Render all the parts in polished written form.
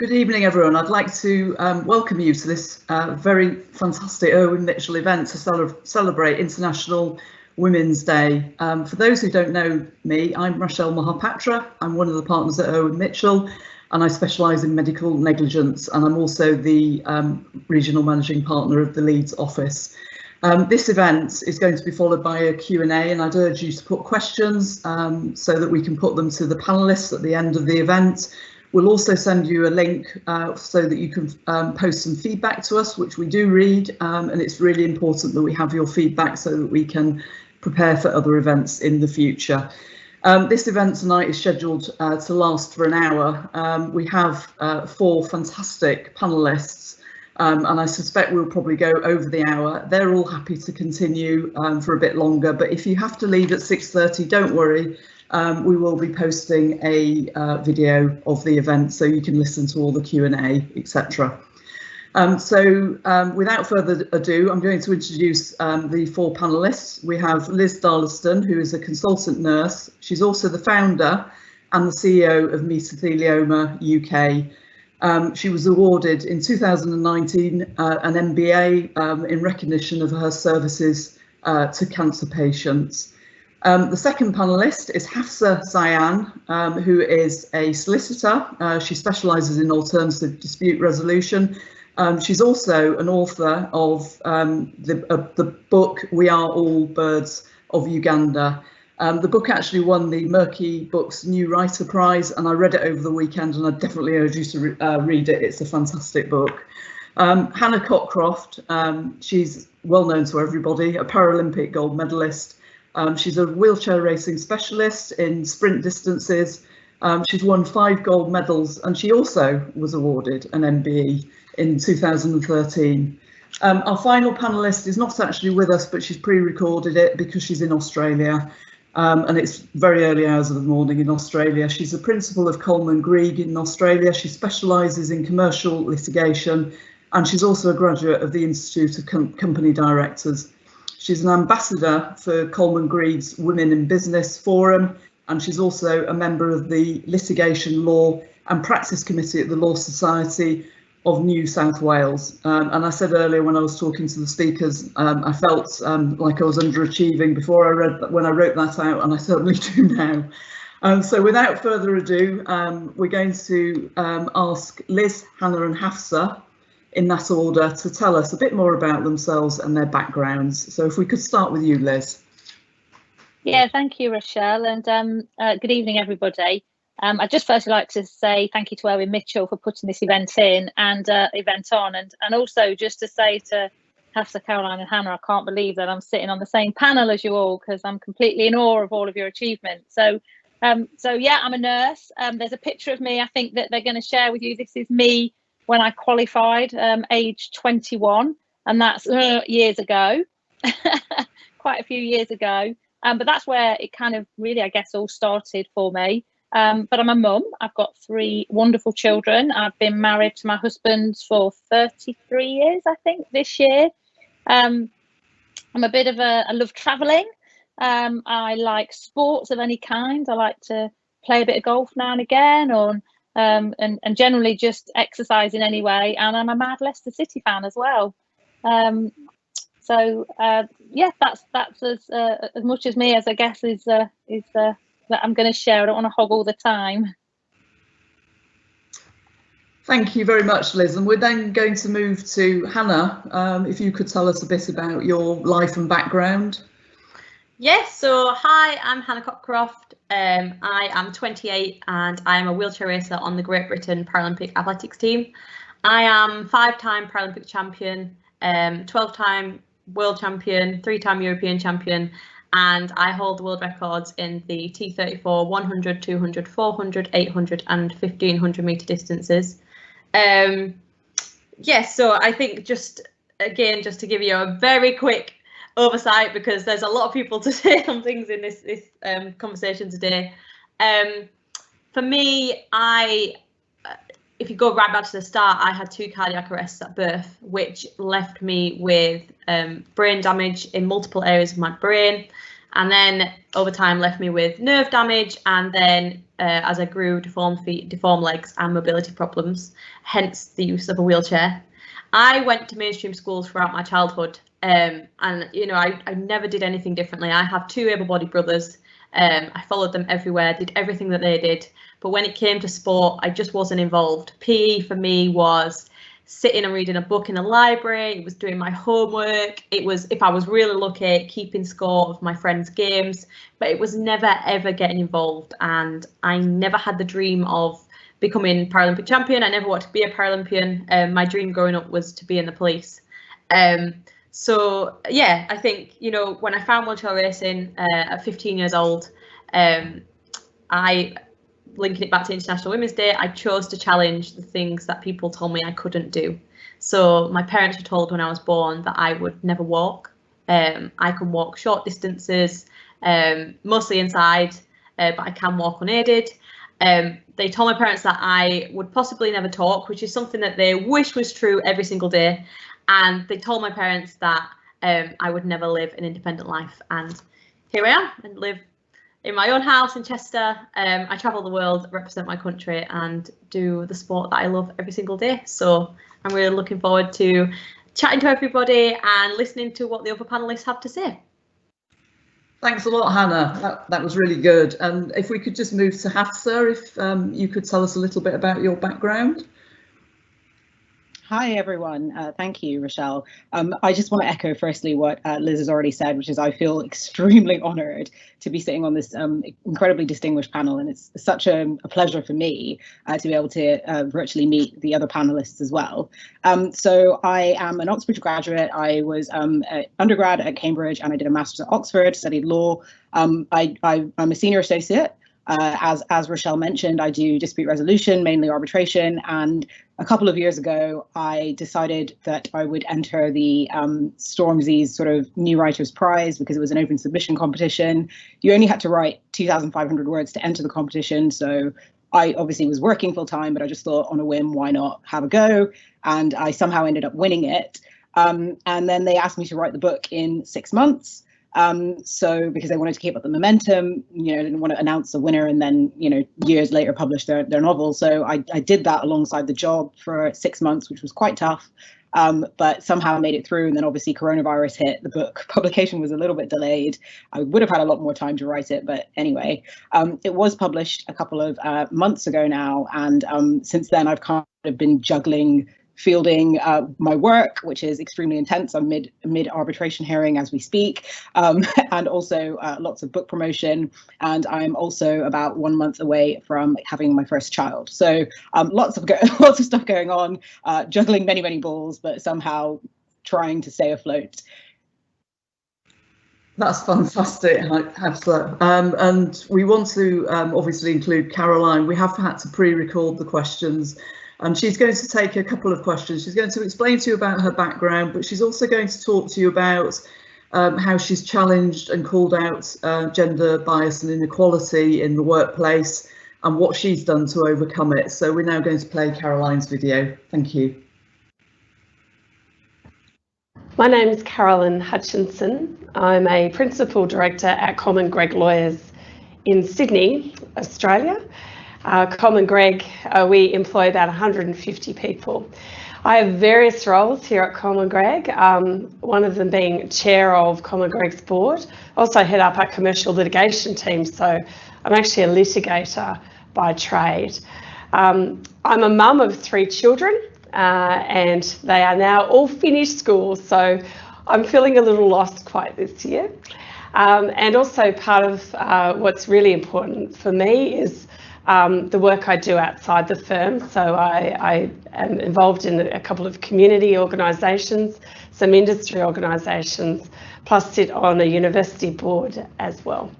Good evening, everyone. I'd like to welcome you to this very fantastic Owen Mitchell event to celebrate International Women's Day. For those who don't know me, I'm Rochelle Mahapatra. I'm one of the partners at Owen Mitchell, and I specialise in medical negligence, and I'm also the regional managing partner of the Leeds office. This event is going to be followed by a Q&A, and I'd urge you to put questions so that we can put them to the panellists at the end of the event. We'll also send you a link so that you can post some feedback to us, which we do read, and it's really important that we have your feedback so that we can prepare for other events in the future. This event tonight is scheduled to last for an hour. We have 4 fantastic panellists, and I suspect we'll probably go over the hour. They're all happy to continue for a bit longer, but if you have to leave at 6:30, don't worry. We will be posting a video of the event so you can listen to all the Q&A, etc. Without further ado, I'm going to introduce the 4 panellists. We have Liz Darlison, who is a consultant nurse. She's also the founder and the CEO of Mesothelioma UK. She was awarded in 2019 an MBA in recognition of her services to cancer patients. The second panellist is Hafsa Zayyan, who is a solicitor. She specialises in alternative dispute resolution. She's also an author of the book We Are All Birds of Uganda. The book actually won the Murky Books New Writer Prize, and I read it over the weekend, and I definitely urge you to read it. It's a fantastic book. Hannah Cockcroft, she's well known to everybody, a Paralympic gold medalist. She's a wheelchair racing specialist in sprint distances. She's won 5 gold medals, and she also was awarded an MBE in 2013. Our final panellist is not actually with us, but she's pre-recorded it because she's in Australia, and it's very early hours of the morning in Australia. She's a principal of Coleman Greig in Australia. She specialises in commercial litigation, and she's also a graduate of the Institute of Company Directors. She's an ambassador for Coleman Greig's Women in Business Forum, and she's also a member of the Litigation Law and Practice Committee at the Law Society of New South Wales. And I said earlier when I was talking to the speakers, I felt like I was underachieving when I wrote that out, and I certainly do now. So without further ado, we're going to ask Liz, Hannah and Hafsa, in that order, to tell us a bit more about themselves and their backgrounds. So if we could start with you, Liz. Yeah, thank you, Rochelle, and good evening, everybody. I'd just firstly like to say thank you to Owen Mitchell for putting this event in and event on, and also just to say to Hafsa, Caroline and Hannah, I can't believe that I'm sitting on the same panel as you all, because I'm completely in awe of all of your achievements. So yeah, I'm a nurse. There's a picture of me, I think, that they're going to share with you. This is me when I qualified, age 21, and that's years ago, quite a few years ago. But that's where it kind of really, I guess, all started for me. But I'm a mum. I've got 3 wonderful children. I've been married to my husband for 33 years, I think, this year. I'm a bit of I love travelling. I like sports of any kind. I like to play a bit of golf now and again, or and generally just exercise in any way, and I'm a mad Leicester City fan as well. Yeah, that's as much as me as I guess is that I'm going to share. I don't want to hog all the time. Thank you very much, Liz, and we're then going to move to Hannah. If you could tell us a bit about your life and background. Yes, so hi, I'm Hannah Cockcroft. I am 28 and I am a wheelchair racer on the Great Britain Paralympic athletics team. I am 5-time Paralympic champion, 12-time world champion, 3-time European champion, and I hold the world records in the T34 100, 200, 400, 800 and 1500 metre distances. Yes, so I think just to give you a very quick oversight, because there's a lot of people to say some things in this conversation today. For me, if you go right back to the start, I had 2 cardiac arrests at birth, which left me with brain damage in multiple areas of my brain, and then over time left me with nerve damage, and then as I grew, deformed feet, deformed legs, and mobility problems, hence the use of a wheelchair. I went to mainstream schools throughout my childhood, and you know, I never did anything differently. I have 2 able-bodied brothers. I followed them everywhere, did everything that they did. But when it came to sport, I just wasn't involved. PE for me was sitting and reading a book in the library. It was doing my homework. It was, if I was really lucky, keeping score of my friends' games. But it was never, ever getting involved. And I never had the dream of becoming Paralympic champion. I never wanted to be a Paralympian. My dream growing up was to be in the police. So yeah, I think, you know, when I found wheelchair racing at 15 years old, I, linking it back to International Women's Day, I chose to challenge the things that people told me I couldn't do. So my parents were told when I was born that I would never walk. I can walk short distances, mostly inside, but I can walk unaided. They told my parents that I would possibly never talk, which is something that they wish was true every single day. And they told my parents that I would never live an independent life. And here I am, and live in my own house in Chester. I travel the world, represent my country, and do the sport that I love every single day. So I'm really looking forward to chatting to everybody and listening to what the other panelists have to say. Thanks a lot, Hannah. That was really good. And if we could just move to Hafsa, if you could tell us a little bit about your background. Hi, everyone. Thank you, Rochelle. I just want to echo firstly what Liz has already said, which is I feel extremely honoured to be sitting on this incredibly distinguished panel, and it's such a pleasure for me to be able to virtually meet the other panelists as well. So I am an Oxford graduate. I was an undergrad at Cambridge, and I did a master's at Oxford, studied law. I'm a senior associate. As Rochelle mentioned, I do dispute resolution, mainly arbitration, and a couple of years ago, I decided that I would enter the Stormzy's sort of New Writers Prize because it was an open submission competition. You only had to write 2,500 words to enter the competition, so I obviously was working full time, but I just thought on a whim, why not have a go? And I somehow ended up winning it. And then they asked me to write the book in 6 months. So because they wanted to keep up the momentum, you know, didn't want to announce the winner and then, you know, years later publish their novel. So I did that alongside the job for 6 months, which was quite tough, but somehow made it through. And then obviously coronavirus hit, the book publication was a little bit delayed. I would have had a lot more time to write it, but anyway, it was published a couple of months ago now. And since then I've kind of been juggling fielding my work, which is extremely intense. I'm mid arbitration hearing as we speak, and also lots of book promotion. And I'm also about 1 month away from having my first child. So lots of stuff going on, juggling many balls, but somehow trying to stay afloat. That's fantastic, Hafsa. And we want to obviously include Caroline. We have had to pre-record the questions. And she's going to take a couple of questions. She's going to explain to you about her background, but she's also going to talk to you about how she's challenged and called out gender bias and inequality in the workplace and what she's done to overcome it. So we're now going to play Caroline's video. Thank you. My name is Carolyn Hutchinson. I'm a Principal Director at Common Gregg Lawyers in Sydney, Australia. Common Gregg, we employ about 150 people. I have various roles here at Common Gregg, one of them being chair of Common Gregg's board. Also head up our commercial litigation team, so I'm actually a litigator by trade. I'm a mum of 3 children, and they are now all finished school, so I'm feeling a little lost quite this year. And also part of what's really important for me is the work I do outside the firm. So I am involved in a couple of community organisations, some industry organisations, plus sit on a university board as well.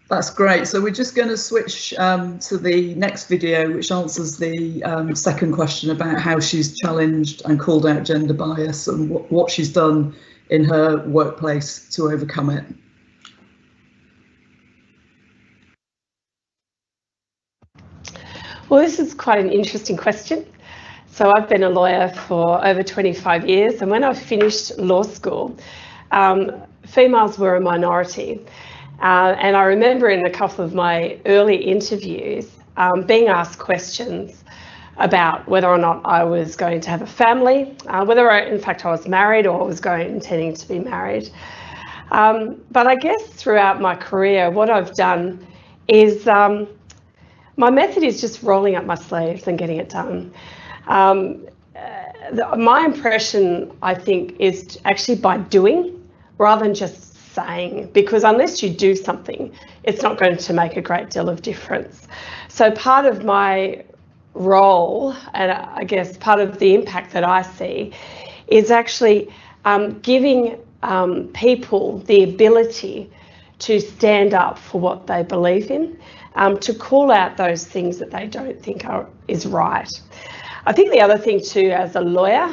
That's great. So we're just going to switch to the next video, which answers the second question about how she's challenged and called out gender bias and what she's done in her workplace to overcome it. Well, this is quite an interesting question. So I've been a lawyer for over 25 years, and when I finished law school, females were a minority. And I remember in a couple of my early interviews being asked questions about whether or not I was going to have a family, whether in fact I was married or was intending to be married. But I guess throughout my career, what I've done is my method is just rolling up my sleeves and getting it done. My impression, I think, is actually by doing rather than just saying, because unless you do something, it's not going to make a great deal of difference. So part of my role, and I guess part of the impact that I see, is actually giving people the ability to stand up for what they believe in, to call out those things that they don't think is right. I think the other thing too, as a lawyer,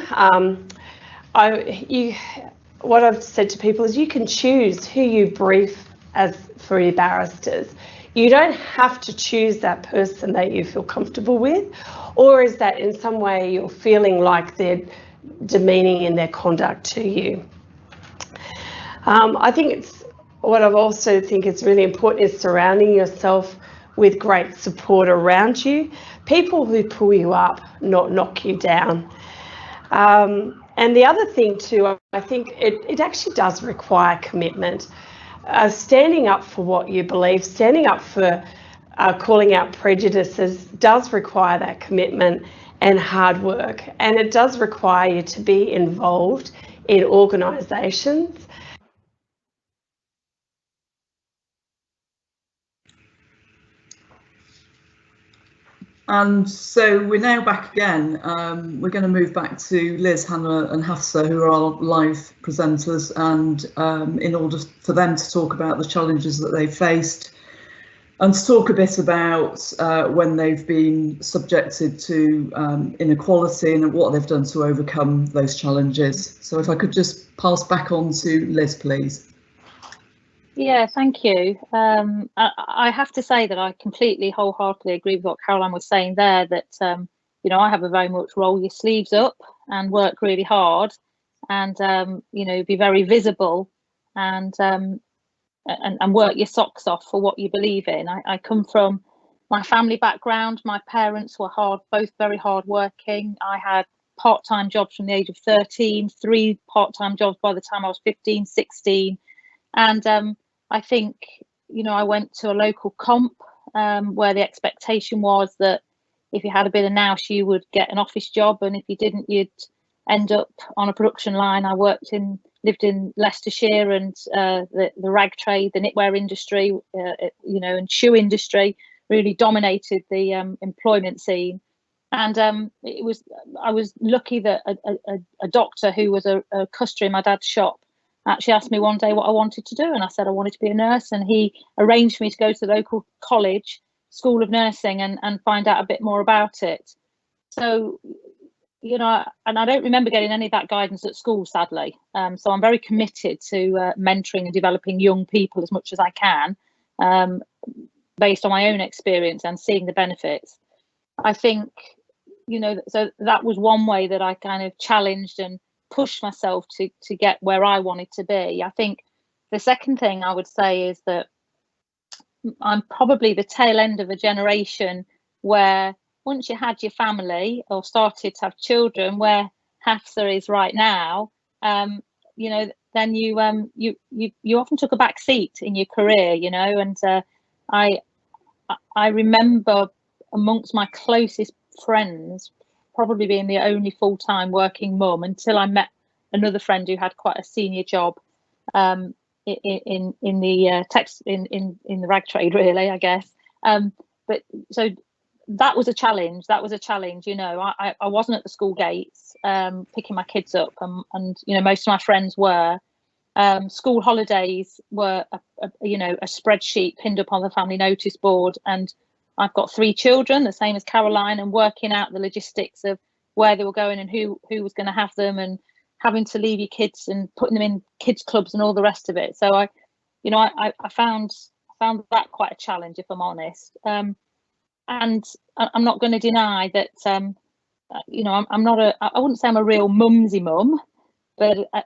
what I've said to people is you can choose who you brief for your barristers. You don't have to choose that person that you feel comfortable with, or is that in some way you're feeling like they're demeaning in their conduct to you. I think what I also think is really important is surrounding yourself with great support around you, people who pull you up, not knock you down. And the other thing too, I think it actually does require commitment. Standing up for what you believe, standing up for calling out prejudices does require that commitment and hard work. And it does require you to be involved in organisations. And so we're now back again. We're going to move back to Liz, Hannah and Hafsa, who are our live presenters, and in order for them to talk about the challenges that they've faced and to talk a bit about when they've been subjected to inequality and what they've done to overcome those challenges. So if I could just pass back on to Liz, please. Yeah, thank you. I have to say that I completely wholeheartedly agree with what Caroline was saying there, that, you know, I have a very much roll your sleeves up and work really hard and, you know, be very visible and work your socks off for what you believe in. I come from my family background. My parents were both very hard working. I had part-time jobs from the age of 13, 3 part-time jobs by the time I was 15, 16. And I think, you know, I went to a local comp where the expectation was that if you had a bit of nous, you would get an office job, and if you didn't, you'd end up on a production line. I lived in Leicestershire, and the rag trade, the knitwear industry, you know, and shoe industry really dominated the employment scene. And I was lucky that a doctor who was a customer in my dad's shop actually asked me one day what I wanted to do, and I said I wanted to be a nurse, and he arranged for me to go to the local college, School of Nursing, and find out a bit more about it. So, you know, and I don't remember getting any of that guidance at school, sadly. So I'm very committed to mentoring and developing young people as much as I can, based on my own experience and seeing the benefits. I think, you know, so that was one way that I kind of challenged and pushed myself to get where I wanted to be. I think the second thing I would say is that I'm probably the tail end of a generation where once you had your family or started to have children, where Hafsa is right now, you know, then you often took a back seat in your career, you know. And I remember amongst my closest friends probably being the only full-time working mum until I met another friend who had quite a senior job in the rag trade, really, I guess. But so that was a challenge. You know, I wasn't at the school gates picking my kids up, and you know, most of my friends were. School holidays were you know, a spreadsheet pinned up on the family notice board, and I've got 3 children, the same as Caroline, and working out the logistics of where they were going and who was going to have them, and having to leave your kids and putting them in kids clubs and all the rest of it. So I found that quite a challenge, if I'm honest. And I'm not going to deny that you know, I'm not I wouldn't say I'm a real mumsy mum, but I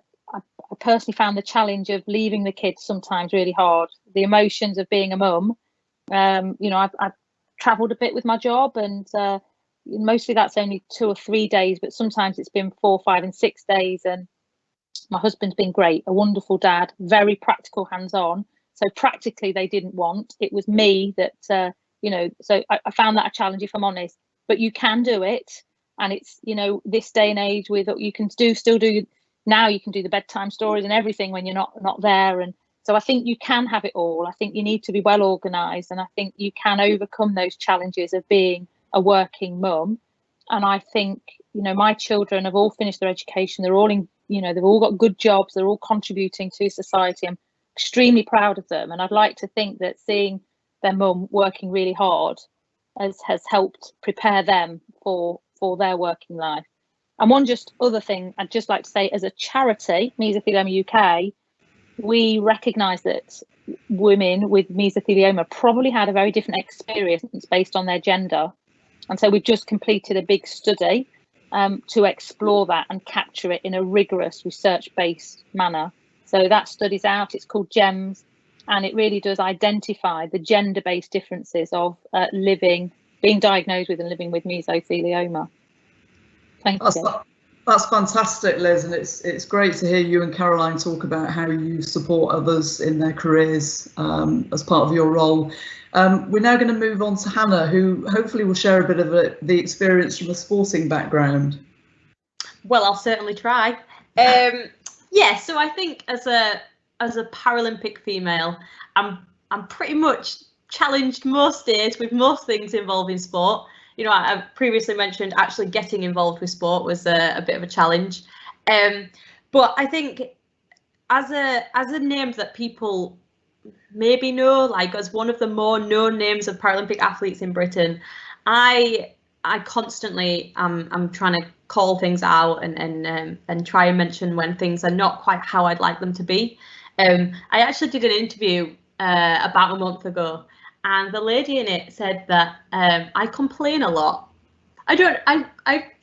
personally found the challenge of leaving the kids sometimes really hard. The emotions of being a mum. You know, I've travelled a bit with my job, and mostly that's only 2 or 3 days, but sometimes it's been 4, 5 and 6 days. And my husband's been great, a wonderful dad, very practical, hands-on. So practically they didn't want, it was me that, you know, so I found that a challenge, if I'm honest, but you can do it. And it's, you know, this day and age with, you can still do, now you can do the bedtime stories and everything when you're not there. And so I think you can have it all. I think you need to be well organised, and I think you can overcome those challenges of being a working mum. And I think, you know, my children have all finished their education. They're all in, you know, they've all got good jobs. They're all contributing to society. I'm extremely proud of them. And I'd like to think that seeing their mum working really hard has helped prepare them for their working life. And one just other thing I'd just like to say, as a charity, Mesothelioma UK, we recognise that women with mesothelioma probably had a very different experience based on their gender. And so we've just completed a big study to explore that and capture it in a rigorous research-based manner. So that study's out, it's called GEMS, and it really does identify the gender-based differences of being diagnosed with and living with mesothelioma. Thank you. That's fantastic, Liz, and it's great to hear you and Caroline talk about how you support others in their careers as part of your role. We're now going to move on to Hannah, who hopefully will share a bit of the experience from a sporting background. Well, I'll certainly try. Yeah, so I think as a Paralympic female, I'm pretty much challenged most days with most things involving sport. You know, I've previously mentioned actually getting involved with sport was a bit of a challenge. But I think as a name that people maybe know, like as one of the more known names of Paralympic athletes in Britain, I constantly I'm trying to call things out and try and mention when things are not quite how I'd like them to be. I actually did an interview about a month ago, and the lady in it said that I complain a lot. I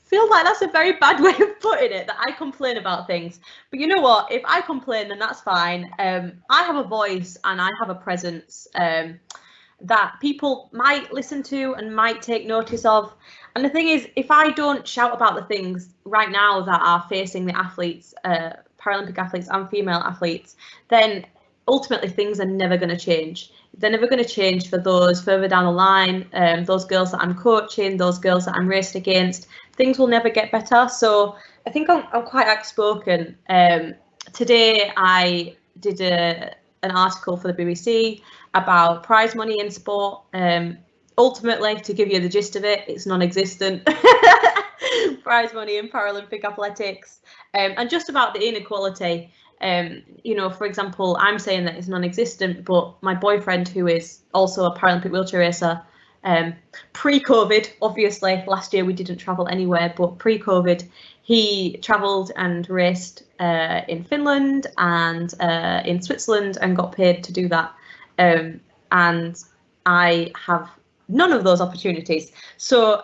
feel like that's a very bad way of putting it, that I complain about things. But you know what? If I complain, then that's fine. I have a voice and I have a presence that people might listen to and might take notice of. And the thing is, if I don't shout about the things right now that are facing the athletes, Paralympic athletes and female athletes, then ultimately things are never going to change. They're never going to change for those further down the line, those girls that I'm coaching, those girls that I'm racing against. Things will never get better. So I think I'm quite outspoken. Today I did an article for the BBC about prize money in sport. Ultimately, to give you the gist of it, it's non-existent. Prize money in Paralympic athletics, and just about the inequality. You know, for example, I'm saying that it's non-existent, but my boyfriend, who is also a Paralympic wheelchair racer, pre-COVID, obviously, last year we didn't travel anywhere, but pre-COVID, he travelled and raced in Finland and in Switzerland and got paid to do that. And I have none of those opportunities. So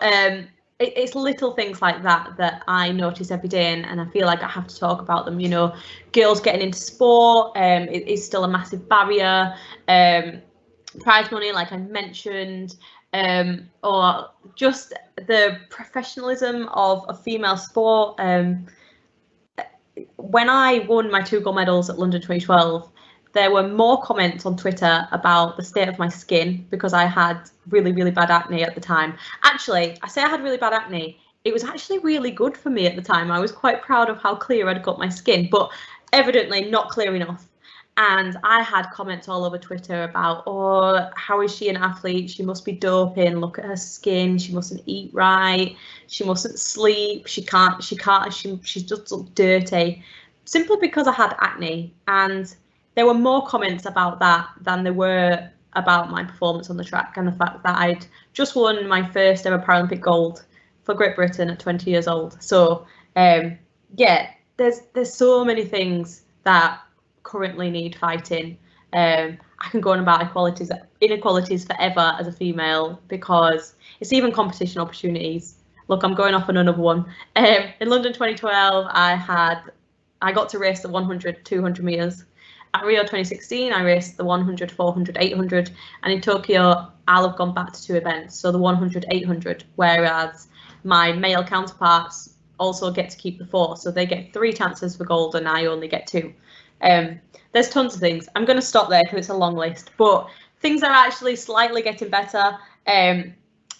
it's little things like that I notice every day, and I feel like I have to talk about them. You know, girls getting into sport it is still a massive barrier. Prize money, like I mentioned, or just the professionalism of a female sport. When I won my 2 gold medals at London 2012, there were more comments on Twitter about the state of my skin because I had really, really bad acne at the time. Actually, I say I had really bad acne. It was actually really good for me at the time. I was quite proud of how clear I'd got my skin, but evidently not clear enough. And I had comments all over Twitter about, oh, how is she an athlete? She must be doping. Look at her skin. She mustn't eat right. She mustn't sleep. She just looks dirty. Simply because I had acne. And there were more comments about that than there were about my performance on the track and the fact that I'd just won my first ever Paralympic gold for Great Britain at 20 years old. So yeah, there's so many things that currently need fighting. I can go on about inequalities forever as a female, because it's even competition opportunities. Look, I'm going off on another one. In London 2012, I got to race the 100, 200 meters. At Rio 2016, I raced the 100, 400, 800, and in Tokyo, I'll have gone back to 2 events, so the 100, 800, whereas my male counterparts also get to keep the 4, so they get 3 chances for gold and I only get 2. There's tons of things. I'm going to stop there because it's a long list, but things are actually slightly getting better.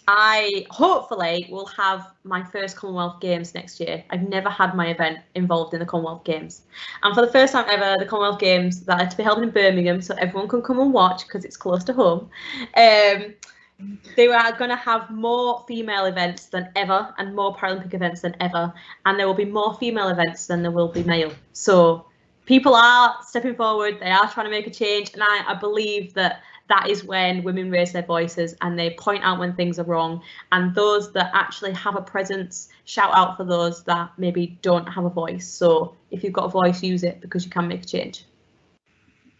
I hopefully will have my first Commonwealth Games next year. I've never had my event involved in the Commonwealth Games. And for the first time ever, the Commonwealth Games that are to be held in Birmingham, so everyone can come and watch because it's close to home. They are going to have more female events than ever and more Paralympic events than ever. And there will be more female events than there will be male. So people are stepping forward. They are trying to make a change. And I believe that is when women raise their voices and they point out when things are wrong, and those that actually have a presence shout out for those that maybe don't have a voice. So if you've got a voice, use it, because you can make a change.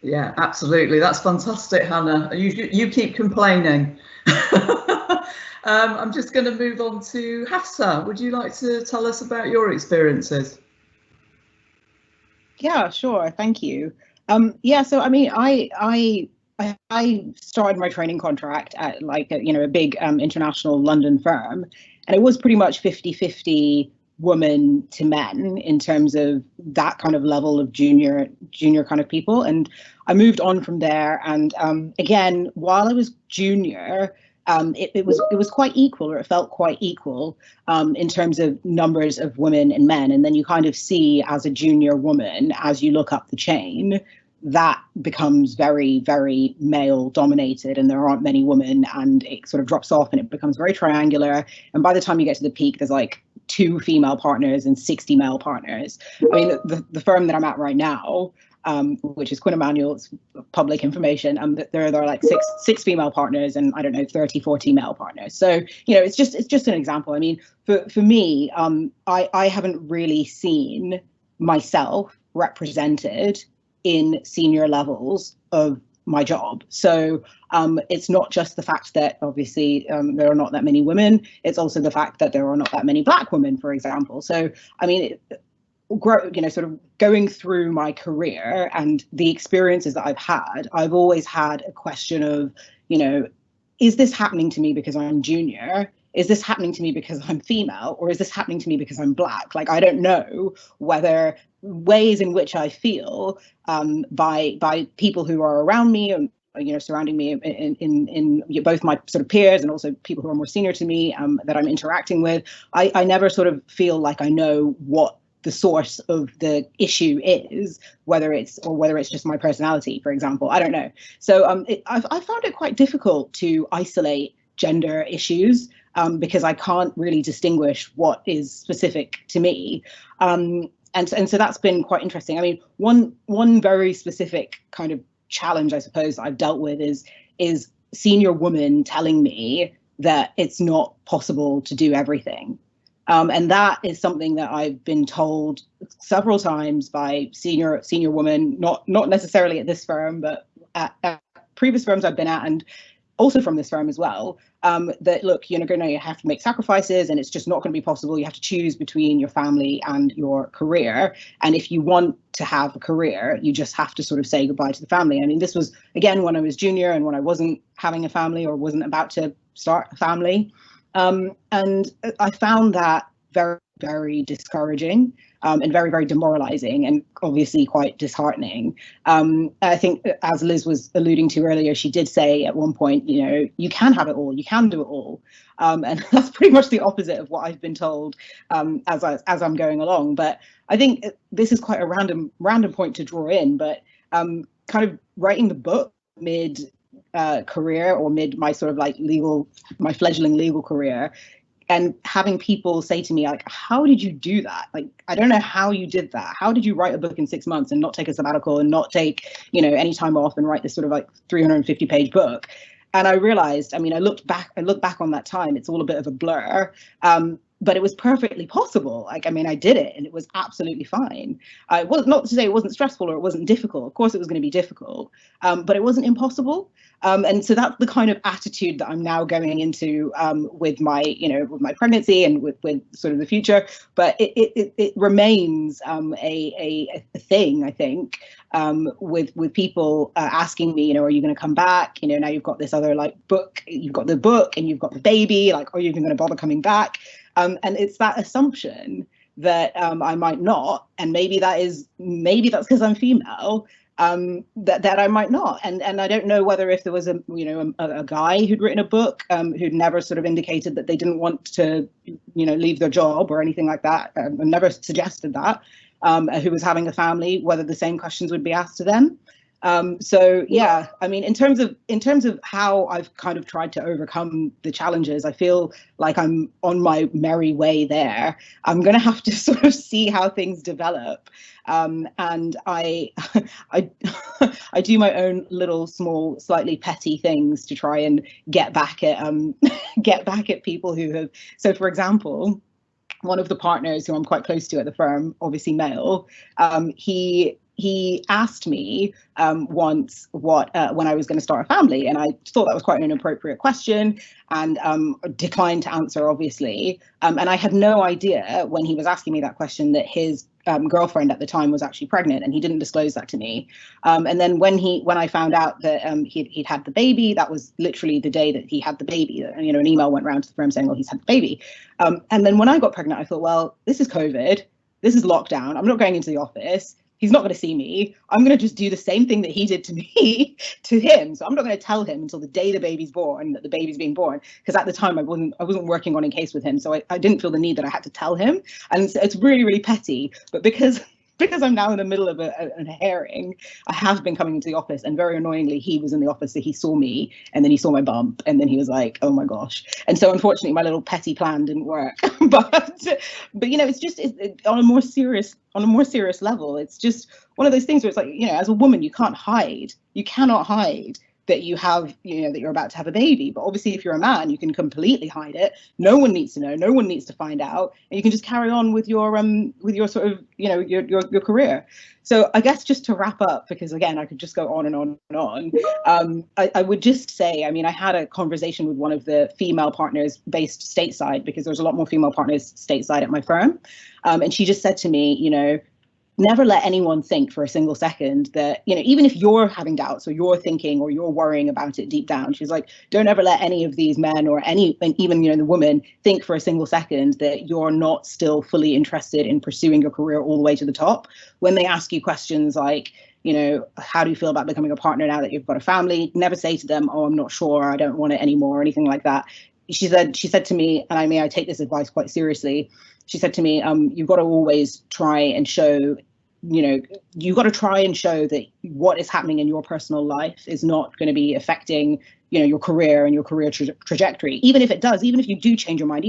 Yeah, absolutely. That's fantastic, Hannah. You keep complaining. I'm just going to move on to Hafsa. Would you like to tell us about your experiences? Yeah, sure. Thank you. Yeah, so I mean, I started my training contract at a big international London firm, and it was pretty much 50-50 woman to men in terms of that kind of level of junior kind of people. And I moved on from there, and again, while I was junior, it was quite equal, or it felt quite equal in terms of numbers of women and men. And then you kind of see, as a junior woman, as you look up the chain, that becomes very, very male dominated, and there aren't many women, and it sort of drops off and it becomes very triangular. And by the time you get to the peak, there's like 2 female partners and 60 male partners. I mean, the firm that I'm at right now, which is Quinn Emanuel, it's public information, there are like six female partners and, I don't know, 30, 40 male partners. So, it's just an example. I mean, for me, I haven't really seen myself represented in senior levels of my job. So it's not just the fact that obviously there are not that many women, it's also the fact that there are not that many Black women, for example. So, I mean, sort of going through my career and the experiences that I've had, I've always had a question of, is this happening to me because I'm junior? Is this happening to me because I'm female? Or is this happening to me because I'm Black? Like, I don't know whether ways in which I feel by people who are around me and surrounding me in both my sort of peers and also people who are more senior to me that I'm interacting with. I never sort of feel like I know what the source of the issue is, whether it's just my personality, for example. I don't know. So I found it quite difficult to isolate gender issues because I can't really distinguish what is specific to me. And so that's been quite interesting. I mean, one very specific kind of challenge, I suppose, I've dealt with is senior women telling me that it's not possible to do everything. And that is something that I've been told several times by senior women, not necessarily at this firm, but at previous firms I've been at, and also from this firm as well, that look, you're going to have to make sacrifices, and it's just not going to be possible. You have to choose between your family and your career. And if you want to have a career, you just have to sort of say goodbye to the family. I mean, this was, again, when I was junior and when I wasn't having a family or wasn't about to start a family. And I found that very, very discouraging and very, very demoralizing, and obviously quite disheartening. I think, as Liz was alluding to earlier, she did say at one point, you can have it all, you can do it all. And that's pretty much the opposite of what I've been told as I'm going along. But I think this is quite a random point to draw in, but kind of writing the book mid career, or mid my sort of like my fledgling legal career, and having people say to me, like, how did you do that? Like, I don't know how you did that. How did you write a book in 6 months and not take a sabbatical and not take, any time off and write this sort of like 350-page book? And I realized, I mean, I look back on that time, it's all a bit of a blur. but it was perfectly possible. Like, I mean, I did it and it was absolutely fine. Well, not to say it wasn't stressful or it wasn't difficult. Of course it was going to be difficult, but it wasn't impossible. And so that's the kind of attitude that I'm now going into with my, with my pregnancy and with sort of the future. But it remains a thing, I think, with people asking me, are you going to come back? Now you've got this other book, you've got the book and you've got the baby, are you even going to bother coming back? And it's that assumption that I might not, and maybe that's because I'm female, that I might not. And I don't know whether if there was a guy who'd written a book who'd never sort of indicated that they didn't want to leave their job or anything like that, and never suggested that, who was having a family, whether the same questions would be asked to them. So yeah, I mean, in terms of how I've kind of tried to overcome the challenges, I feel like I'm on my merry way there. I'm going to have to sort of see how things develop. And I do my own little small, slightly petty things to try and get back at people who have. So for example, one of the partners who I'm quite close to at the firm, obviously male, he asked me once when I was going to start a family, and I thought that was quite an inappropriate question and declined to answer, obviously. And I had no idea when he was asking me that question that his girlfriend at the time was actually pregnant, and he didn't disclose that to me. And then when I found out that he'd had the baby, that was literally the day that he had the baby. An email went around to the firm saying, well, he's had the baby. And then when I got pregnant, I thought, well, this is COVID, this is lockdown, I'm not going into the office. He's not going to see me. I'm going to just do the same thing that he did to me to him. So I'm not going to tell him until the day the baby's born that the baby's being born, because at the time I wasn't working on a case with him, so I didn't feel the need that I had to tell him. And so it's really, really petty. But because I'm now in the middle of a hearing, I have been coming into the office, and very annoyingly, he was in the office, so he saw me, and then he saw my bump, and then he was like, "Oh my gosh!" And so, unfortunately, my little petty plan didn't work. but it's just on a more serious level. It's just one of those things where it's like, as a woman, you cannot hide that you have, that you're about to have a baby. But obviously, if you're a man, you can completely hide it. No one needs to know. No one needs to find out, and you can just carry on with your sort of, your career. So I guess just to wrap up, because again, I could just go on and on and on. I would just say, I mean, I had a conversation with one of the female partners based stateside, because there's a lot more female partners stateside at my firm, and she just said to me, never let anyone think for a single second that, even if you're having doubts or you're thinking or you're worrying about it deep down, she's like, don't ever let any of these men or even, the woman think for a single second that you're not still fully interested in pursuing your career all the way to the top. When they ask you questions like, how do you feel about becoming a partner now that you've got a family? Never say to them, oh, I'm not sure, I don't want it anymore, or anything like that. She said to me, and I take this advice quite seriously. She said to me, you've got to always try and show, you've got to try and show that what is happening in your personal life is not going to be affecting, your career and your career trajectory. Even if it does, even if you do change your mind,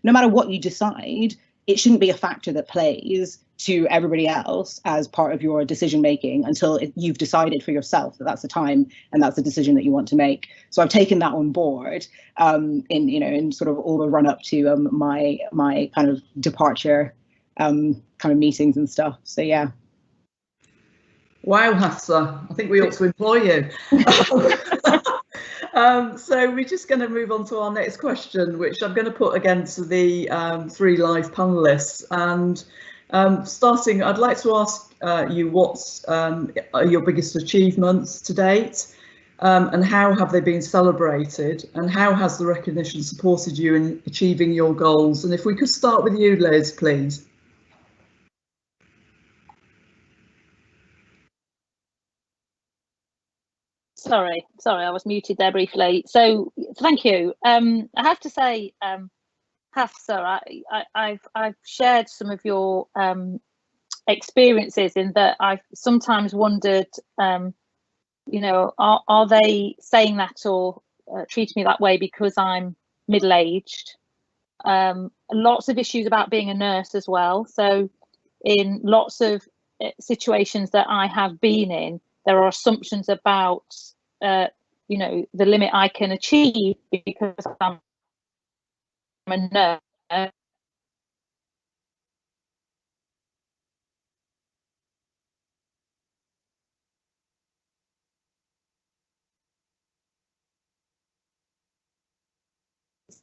no matter what you decide, it shouldn't be a factor that plays to everybody else as part of your decision making until you've decided for yourself that that's the time and that's the decision that you want to make. So I've taken that on board in sort of all the run up to my kind of departure kind of meetings and stuff. So yeah. Wow, Hafsa, I think we ought to employ you. So we're just going to move on to our next question, which I'm going to put against the 3 live panelists. And starting, I'd like to ask you what's your biggest achievements to date, and how have they been celebrated, and how has the recognition supported you in achieving your goals? And if we could start with you, Liz, please. Sorry, I was muted there briefly. So thank you. I have to say, Hafsa, I've shared some of your experiences in that I've sometimes wondered, are they saying that or treating me that way because I'm middle-aged? Lots of issues about being a nurse as well. So in lots of situations that I have been in, there are assumptions about, the limit I can achieve because I'm a nurse.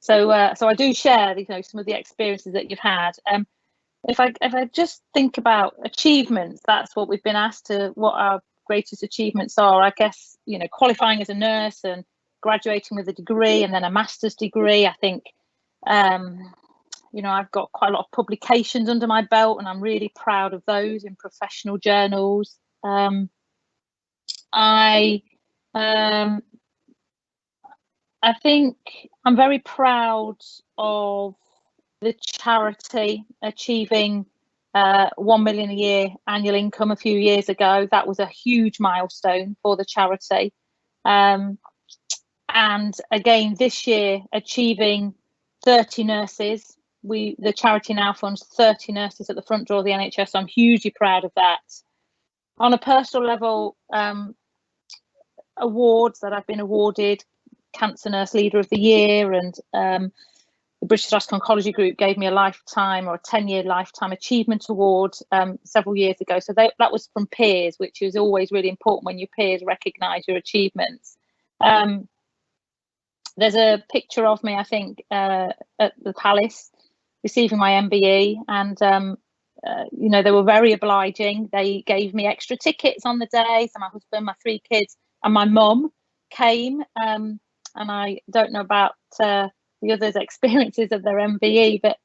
So I do share, you know, some of the experiences that you've had. If I just think about achievements, that's what we've been asked to, what our greatest achievements are. I guess, you know, qualifying as a nurse and graduating with a degree and then a master's degree. I think, you know, I've got quite a lot of publications under my belt, and I'm really proud of those in professional journals. I think I'm very proud of the charity achieving 1 million a year annual income a few years ago. That was a huge milestone for the charity. And again, this year, achieving 30 nurses. The charity now funds 30 nurses at the front door of the NHS. So I'm hugely proud of that. On a personal level, awards that I've been awarded: Cancer Nurse Leader of the Year, and the British Thoracic Oncology Group gave me a lifetime or a 10-year lifetime achievement award several years ago. So that was from peers, which is always really important when your peers recognise your achievements. There's a picture of me, I think, at the Palace receiving my MBE, and you know, they were very obliging. They gave me extra tickets on the day. So my husband, my 3 kids, and my mum came. And I don't know about the others' experiences of their MBE, but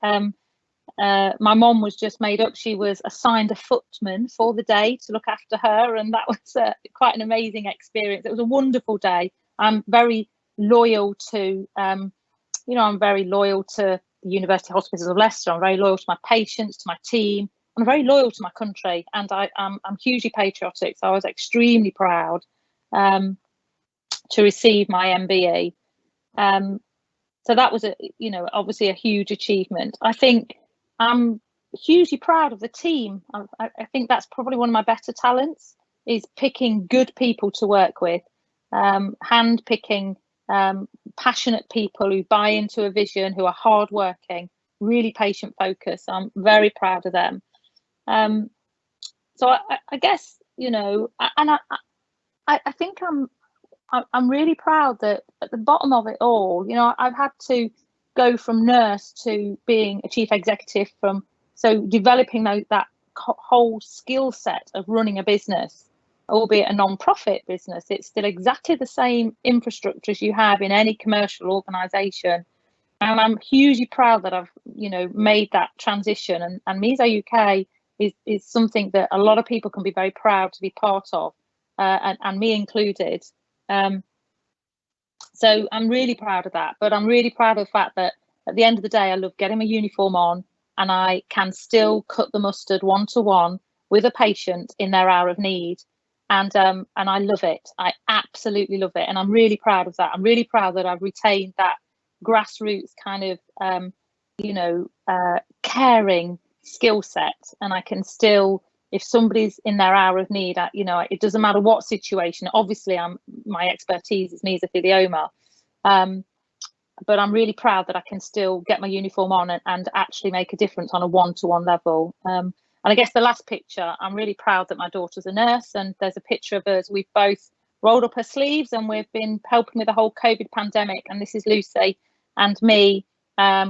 my mum was just made up. She was assigned a footman for the day to look after her, and that was quite an amazing experience. It was a wonderful day. I'm very loyal to, you know, I'm very loyal to the University Hospitals of Leicester. I'm very loyal to my patients, to my team. I'm very loyal to my country, and I'm hugely patriotic. So I was extremely proud to receive my MBE. So that was, you know, obviously a huge achievement. I think I'm hugely proud of the team. I think that's probably one of my better talents, is picking good people to work with, hand picking passionate people who buy into a vision, who are hardworking, really patient focused. I'm very proud of them. So I guess, you know, and I think I'm really proud that at the bottom of it all, you know, I've had to go from nurse to being a chief executive, so developing that whole skill set of running a business, albeit a non-profit business. It's still exactly the same infrastructure as you have in any commercial organisation. And I'm hugely proud that I've, you know, made that transition. And Meso UK is something that a lot of people can be very proud to be part of, and me included. So I'm really proud of that. But I'm really proud of the fact that at the end of the day, I love getting my uniform on, and I can still cut the mustard one-to-one with a patient in their hour of need. And I love it. I absolutely love it. And I'm really proud of that. I'm really proud that I've retained that grassroots kind of, you know, caring skill set. And I can still, if somebody's in their hour of need, you know, it doesn't matter what situation. Obviously, my expertise is mesothelioma. But I'm really proud that I can still get my uniform on and actually make a difference on a one-to-one level. And I guess the last picture, I'm really proud that my daughter's a nurse, and there's a picture of us. We've both rolled up her sleeves, and we've been helping with the whole COVID pandemic. And this is Lucy and me.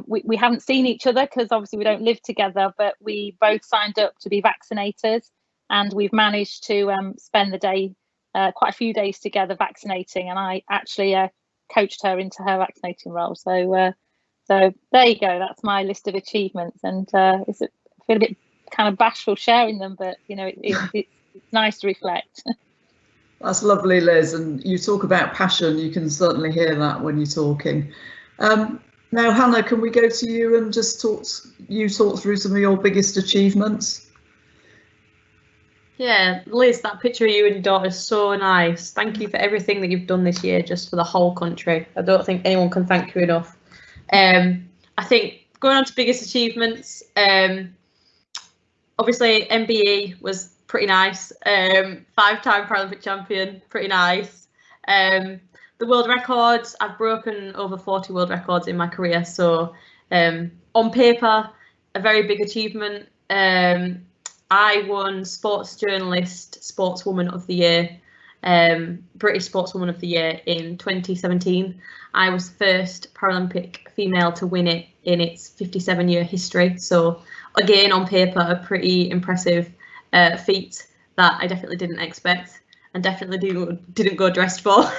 We haven't seen each other because obviously we don't live together, but we both signed up to be vaccinators, and we've managed to spend the day, quite a few days together vaccinating. And I actually coached her into her vaccinating role. So there you go. That's my list of achievements, and I feel a bit kind of bashful sharing them, but you know, it's nice to reflect. That's lovely, Liz, and you talk about passion. You can certainly hear that when you're talking. Now, Hannah, can we go to you and just talk through some of your biggest achievements? Yeah, Liz, that picture of you and your daughter is so nice. Thank you for everything that you've done this year, just for the whole country. I don't think anyone can thank you enough. I think going on to biggest achievements, obviously MBE was pretty nice. 5-time Paralympic champion, pretty nice. The world records, I've broken over 40 world records in my career, so on paper, a very big achievement. I won Sports Journalist Sportswoman of the Year British Sportswoman of the Year in 2017. I was the first Paralympic female to win it in its 57-year history. So again, on paper, a pretty impressive feat that I definitely didn't expect and definitely didn't go dressed for.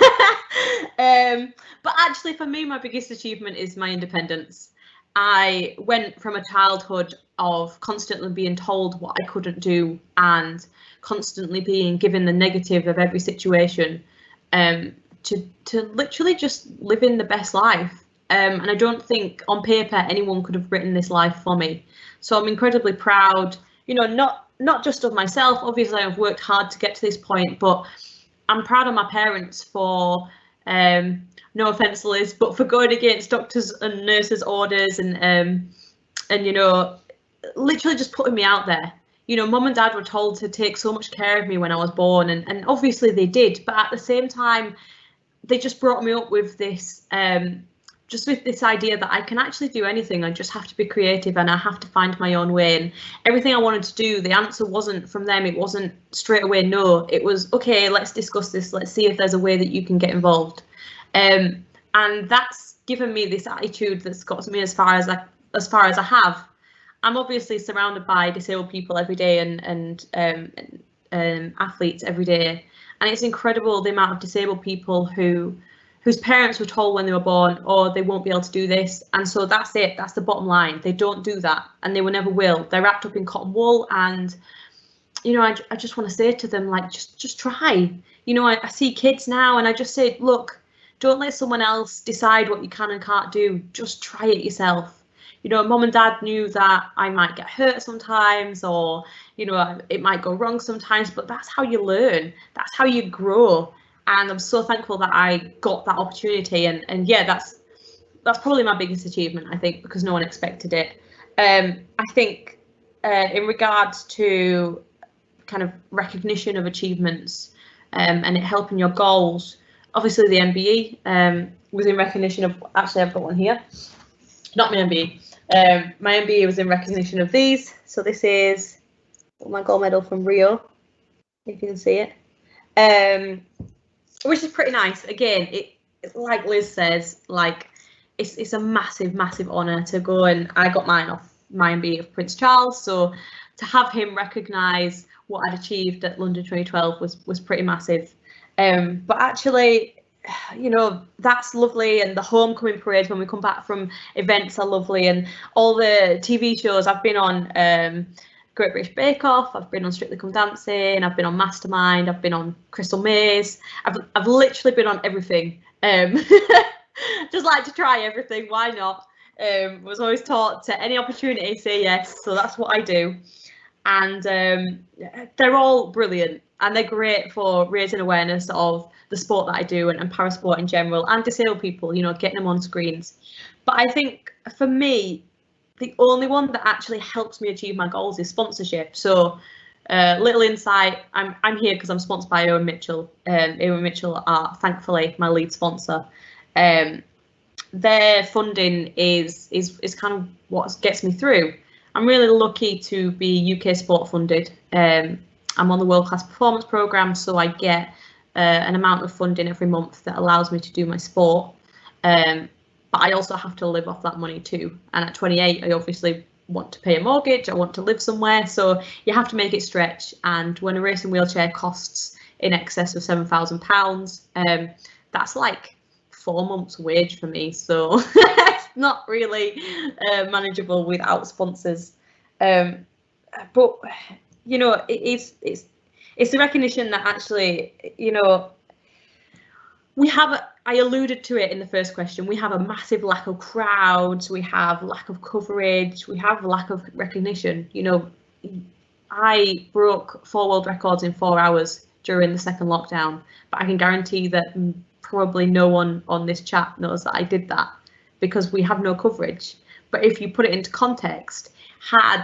But actually, for me, my biggest achievement is my independence. I went from a childhood of constantly being told what I couldn't do and constantly being given the negative of every situation, to literally just living the best life. And I don't think on paper anyone could have written this life for me. So I'm incredibly proud, you know, not just of myself. Obviously, I've worked hard to get to this point, but I'm proud of my parents for, no offence, Liz, but for going against doctors and nurses' orders and you know, literally just putting me out there. You know, mum and dad were told to take so much care of me when I was born, and obviously they did, but at the same time, they just brought me up with this, just with this idea that I can actually do anything. I just have to be creative and I have to find my own way. And everything I wanted to do, the answer wasn't from them. It wasn't straight away no. It was, okay, let's discuss this. Let's see if there's a way that you can get involved. And that's given me this attitude that's got me as far as I have. I'm obviously surrounded by disabled people every day and athletes every day, and it's incredible the amount of disabled people whose parents were told when they were born, oh, they won't be able to do this, and so that's it. That's the bottom line. They don't do that, and they will never will. They're wrapped up in cotton wool, and you know, I just want to say to them, like, just try. You know, I see kids now, and I just say, look, don't let someone else decide what you can and can't do. Just try it yourself. You know, mum and dad knew that I might get hurt sometimes, or, you know, it might go wrong sometimes, but that's how you learn. That's how you grow. And I'm so thankful that I got that opportunity. And yeah, that's probably my biggest achievement, I think, because no one expected it. I think in regards to kind of recognition of achievements and it helping your goals, obviously the MBE was in recognition of, actually I've got one here, not my MBE. My MBE was in recognition of these. So this is my gold medal from Rio, if you can see it, which is pretty nice. Again, it like Liz says, like it's a massive honour to go, and I got mine off my MBE of Prince Charles. So to have him recognise what I'd achieved at London 2012 was pretty massive. But actually, you know, that's lovely, and the homecoming parades when we come back from events are lovely, and all the TV shows I've been on, Great British Bake Off, I've been on Strictly Come Dancing, I've been on Mastermind, I've been on Crystal Maze, I've literally been on everything. Just like to try everything, why not? Was always taught to any opportunity say yes, so that's what I do. And they're all brilliant, and they're great for raising awareness of the sport that I do and parasport in general, and disabled people, you know, getting them on screens. But I think for me, the only one that actually helps me achieve my goals is sponsorship. So little insight, I'm here because I'm sponsored by Owen Mitchell. Owen Mitchell are thankfully my lead sponsor. Their funding is kind of what gets me through. I'm really lucky to be UK sport funded. I'm on the World Class Performance Programme, so I get an amount of funding every month that allows me to do my sport. But I also have to live off that money too. And at 28, I obviously want to pay a mortgage, I want to live somewhere, so you have to make it stretch. And when a racing wheelchair costs in excess of £7,000, that's like 4 months' wage for me. So it's not really manageable without sponsors. But you know, it's the recognition that actually, you know, we have, I alluded to it in the first question, we have a massive lack of crowds, we have lack of coverage, we have lack of recognition. You know, I broke 4 world records in 4 hours during the second lockdown, but I can guarantee that probably no one on this chat knows that I did that, because we have no coverage. But if you put it into context, had,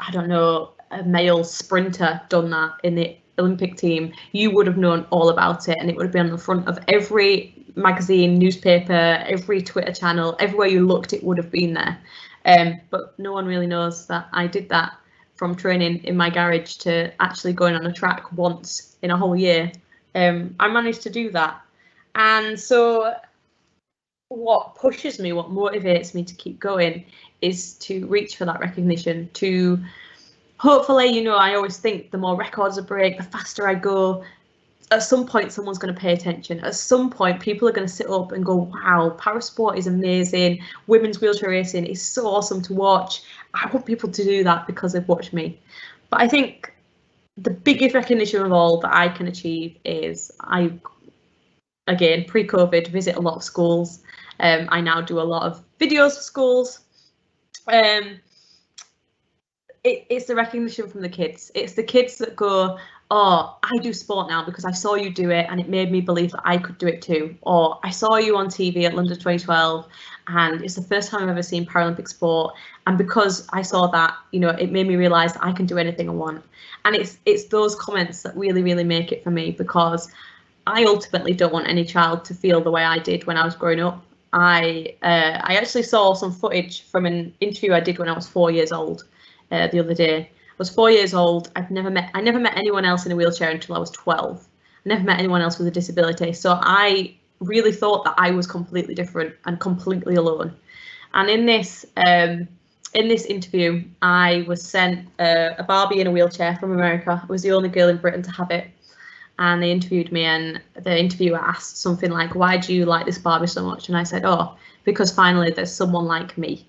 I don't know, a male sprinter done that in the Olympic team, you would have known all about it, and it would have been on the front of every magazine, newspaper, every Twitter channel, everywhere you looked it would have been there. But no one really knows that I did that, from training in my garage to actually going on a track once in a whole year I managed to do that. And so what pushes me, what motivates me to keep going is to reach for that recognition, to hopefully, you know, I always think the more records I break, the faster I go. At some point, someone's going to pay attention. At some point, people are going to sit up and go, wow, parasport is amazing. Women's wheelchair racing is so awesome to watch. I want people to do that because they've watched me. But I think the biggest recognition of all that I can achieve is again, pre-COVID, visit a lot of schools. I now do a lot of videos for schools. It's the recognition from the kids. It's the kids that go, oh, I do sport now because I saw you do it and it made me believe that I could do it too. Or I saw you on TV at London 2012 and it's the first time I've ever seen Paralympic sport. And because I saw that, you know, it made me realise that I can do anything I want. And it's those comments that really, really make it for me, because I ultimately don't want any child to feel the way I did when I was growing up. I actually saw some footage from an interview I did when I was 4 years old the other day. I was 4 years old. I never met anyone else in a wheelchair until I was 12. I never met anyone else with a disability. So I really thought that I was completely different and completely alone. And in this interview, I was sent a Barbie in a wheelchair from America. I was the only girl in Britain to have it. And they interviewed me, and the interviewer asked something like, why do you like this Barbie so much? And I said, oh, because finally there's someone like me.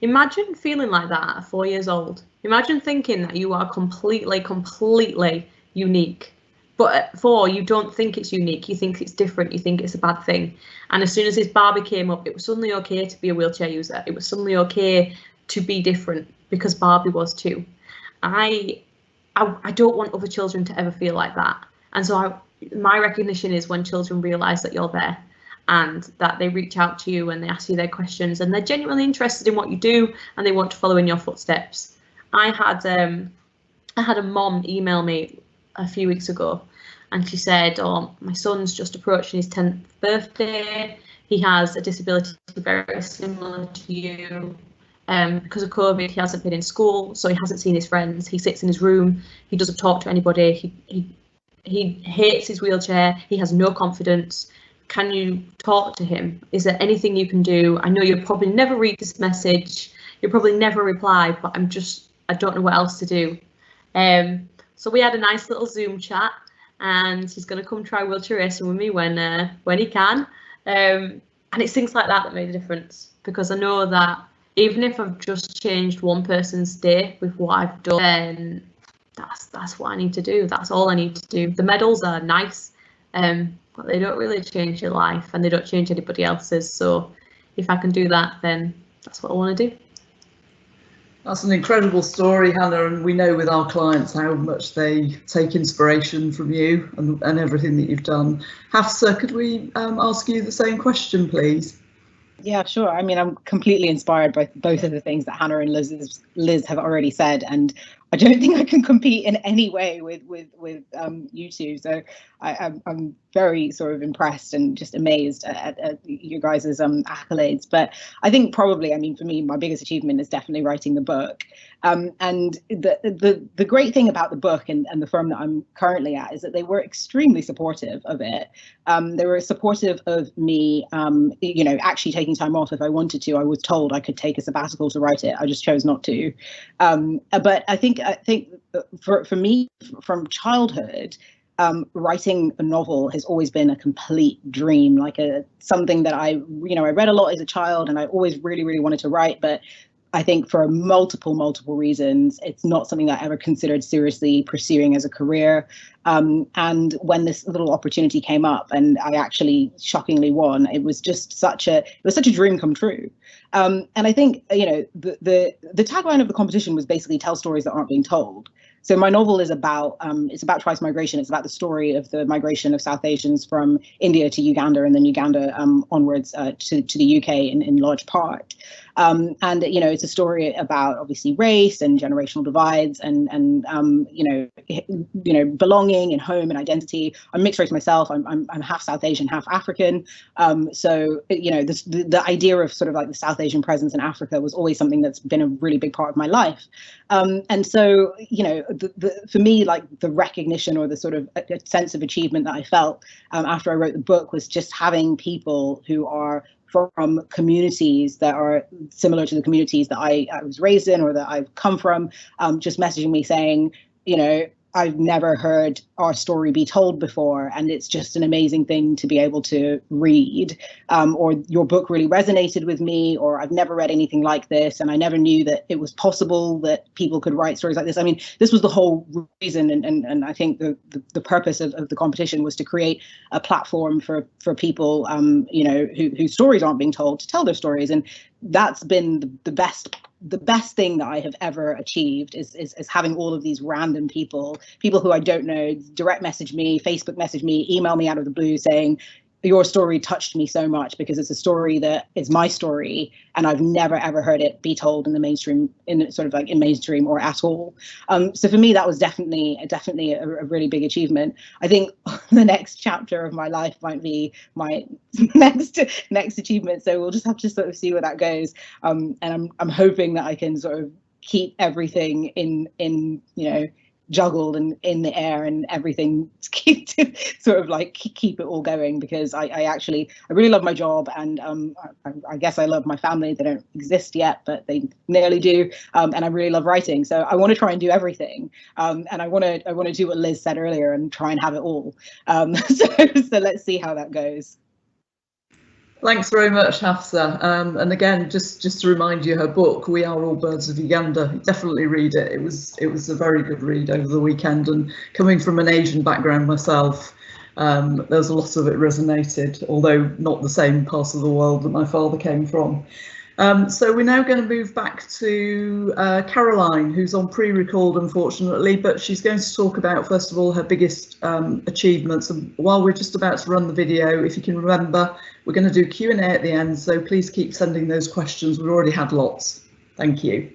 Imagine feeling like that at 4 years old. Imagine thinking that you are completely unique. But at 4, you don't think it's unique. You think it's different. You think it's a bad thing. And as soon as this Barbie came up, it was suddenly okay to be a wheelchair user. It was suddenly okay to be different, because Barbie was too. I don't want other children to ever feel like that. And so my recognition is when children realise that you're there and that they reach out to you and they ask you their questions and they're genuinely interested in what you do and they want to follow in your footsteps. I had a mom email me a few weeks ago and she said, oh, my son's just approaching his 10th birthday. He has a disability very similar to you. Because of COVID, he hasn't been in school, so he hasn't seen his friends. He sits in his room. He doesn't talk to anybody. He hates his wheelchair. He has no confidence. Can you talk to him? Is there anything you can do? I know you'll probably never read this message. You'll probably never reply, but I don't know what else to do. So we had a nice little Zoom chat, and he's going to come try wheelchair racing with me when he can. And it's things like that that made a difference, because I know that even if I've just changed one person's day with what I've done, then that's what I need to do. That's all I need to do. The medals are nice, but they don't really change your life and they don't change anybody else's. So if I can do that, then that's what I want to do. That's an incredible story, Hannah, and we know with our clients how much they take inspiration from you and everything that you've done. Hafsa, could we ask you the same question, please? Yeah, sure. I mean, I'm completely inspired by both of the things that Hannah and Liz have already said, and I don't think I can compete in any way with you two. So I'm very sort of impressed and just amazed at you guys' accolades. But I think probably, I mean, for me, my biggest achievement is definitely writing the book. And the great thing about the book and the firm that I'm currently at is that they were extremely supportive of it. They were supportive of me, you know, actually taking time off if I wanted to. I was told I could take a sabbatical to write it. I just chose not to. But I think for me, from childhood, writing a novel has always been a complete dream, like something that I read a lot as a child, and I always really, really wanted to write. But I think for multiple reasons, it's not something that I ever considered seriously pursuing as a career. And when this little opportunity came up and I actually shockingly won, it was just such a dream come true. And I think, you know, the tagline of the competition was basically tell stories that aren't being told. So my novel is about it's about twice migration. It's about the story of the migration of South Asians from India to Uganda and then Uganda onwards to the UK in large part. And you know, it's a story about obviously race and generational divides and belonging and home and identity. I'm mixed race myself. I'm half South Asian, half African. So you know, the idea of sort of like the South Asian presence in Africa was always something that's been a really big part of my life. And so, you know, for me, like the recognition or the sort of a sense of achievement that I felt after I wrote the book was just having people who are from communities that are similar to the communities that I was raised in or that I've come from, just messaging me saying, you know, I've never heard our story be told before, and it's just an amazing thing to be able to read, or your book really resonated with me, or I've never read anything like this, and I never knew that it was possible that people could write stories like this. I mean, this was the whole reason, and I think the purpose of the competition was to create a platform for people, you know, whose stories aren't being told, to tell their stories, and that's been the best thing that I have ever achieved is having all of these random people who I don't know direct message me, Facebook message me, email me out of the blue saying, your story touched me so much because it's a story that is my story and I've never ever heard it be told in the mainstream, in sort of like in mainstream or at all. So for me, that was definitely a really big achievement. I think the next chapter of my life might be my next achievement. So we'll just have to sort of see where that goes. And I'm hoping that I can sort of keep everything in you know, juggled and in the air and everything to keep it all going, because I really love my job, and I guess I love my family. They don't exist yet, but they nearly do, and I really love writing, so I want to try and do everything, and I want to do what Liz said earlier and try and have it all, so let's see how that goes. Thanks very much, Hafsa. And again, just to remind you, her book, We Are All Birds of Uganda, definitely read it. It was a very good read over the weekend, and coming from an Asian background myself, there's a lot of it resonated, although not the same part of the world that my father came from. So we're now going to move back to Caroline, who's on pre-record, unfortunately, but she's going to talk about, first of all, her biggest achievements. And while we're just about to run the video, if you can remember, we're going to do Q&A at the end, so please keep sending those questions. We've already had lots. Thank you.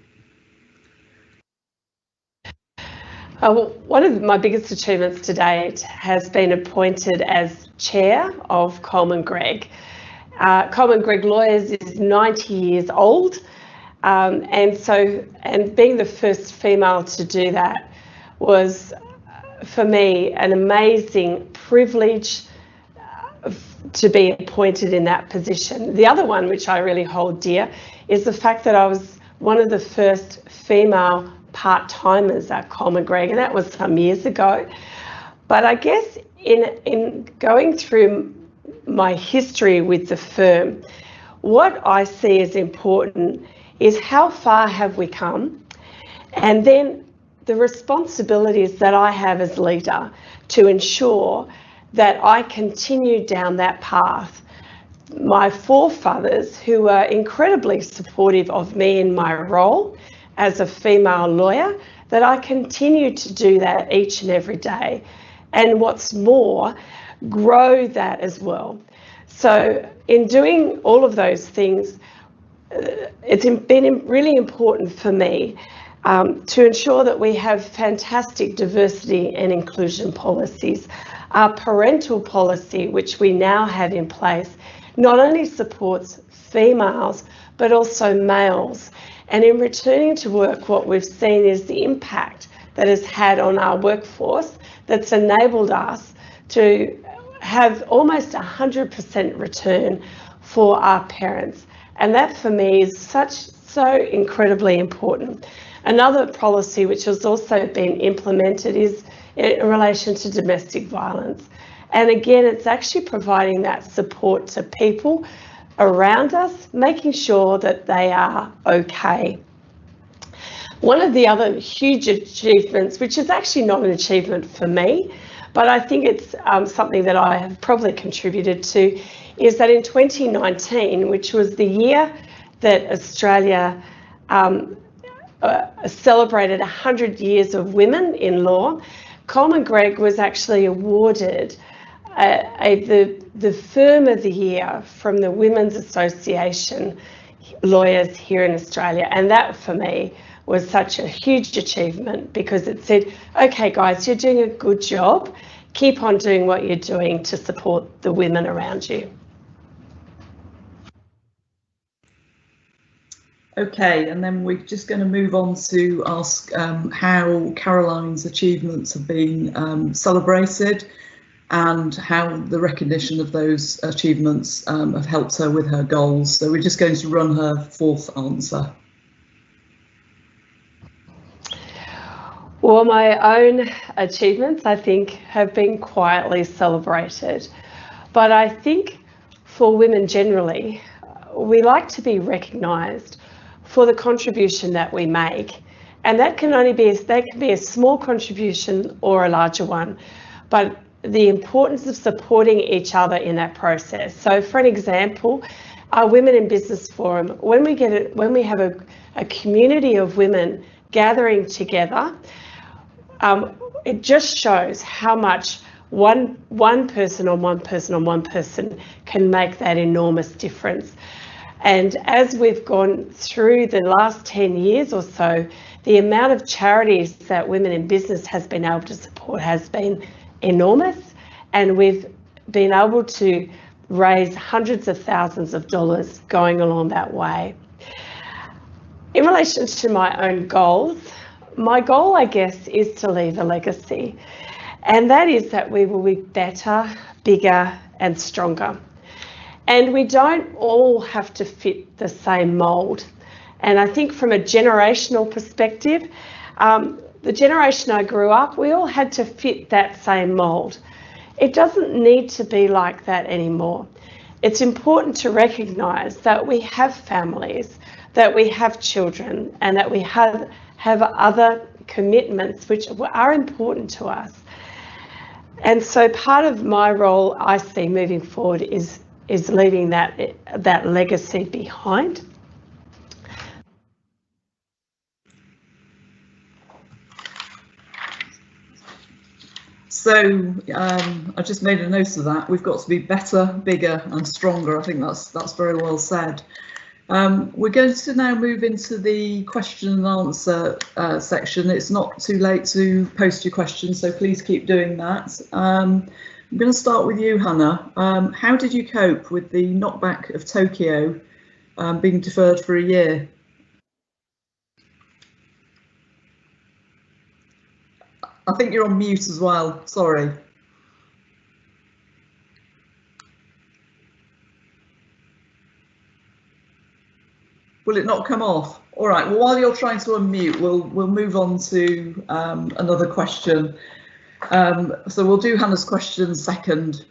One of my biggest achievements to date has been appointed as chair of Coleman Gregg. Coleman Gregg Lawyers is 90 years old, and being the first female to do that was, for me, an amazing privilege to be appointed in that position. The other one, which I really hold dear, is the fact that I was one of the first female part-timers at Coleman Gregg, and that was some years ago. But I guess in going through my history with the firm, what I see as important is how far have we come, and then the responsibilities that I have as leader to ensure that I continue down that path. My forefathers, who were incredibly supportive of me in my role as a female lawyer, that I continue to do that each and every day. And what's more, grow that as well. So in doing all of those things, it's been really important for me to ensure that we have fantastic diversity and inclusion policies. Our parental policy, which we now have in place, not only supports females, but also males. And in returning to work, what we've seen is the impact that has had on our workforce that's enabled us to have almost 100% return for our parents. And that for me is so incredibly important. Another policy which has also been implemented is in relation to domestic violence. And again, it's actually providing that support to people around us, making sure that they are okay. One of the other huge achievements, which is actually not an achievement for me, but I think it's something that I have probably contributed to, is that in 2019, which was the year that Australia celebrated 100 years of women in law, Coleman Gregg was actually awarded the Firm of the Year from the Women's Association lawyers here in Australia. And that for me was such a huge achievement, because it said, okay guys, you're doing a good job, keep on doing what you're doing to support the women around you. Okay, and then we're just going to move on to ask how Caroline's achievements have been celebrated, and how the recognition of those achievements have helped her with her goals. So we're just going to run her fourth answer. Well, my own achievements, I think, have been quietly celebrated. But I think for women generally, we like to be recognised for the contribution that we make. And that can only be, that can be a small contribution or a larger one. But the importance of supporting each other in that process. So for an example, our Women in Business Forum, when we have a community of women gathering together, it just shows how much one person on one person on one person can make that enormous difference. And as we've gone through the last 10 years or so, the amount of charities that Women in Business has been able to support has been enormous, and we've been able to raise hundreds of thousands of dollars going along that way. In relation to my own goals, my goal, I guess, is to leave a legacy, and that is that we will be better, bigger and stronger. And we don't all have to fit the same mould. And I think from a generational perspective, the generation I grew up, we all had to fit that same mould. It doesn't need to be like that anymore. It's important to recognise that we have families, that we have children, and that we have other commitments which are important to us. And so part of my role I see moving forward is leaving that legacy behind. So I just made a note of that. We've got to be better, bigger and stronger. I think that's very well said. We're going to now move into the question and answer section. It's not too late to post your questions, so please keep doing that. I'm going to start with you, Hannah. How did you cope with the knockback of Tokyo being deferred for a year? I think you're on mute as well, sorry. Will it not come off? All right, well, while you're trying to unmute, we'll move on to another question. So we'll do Hannah's question second.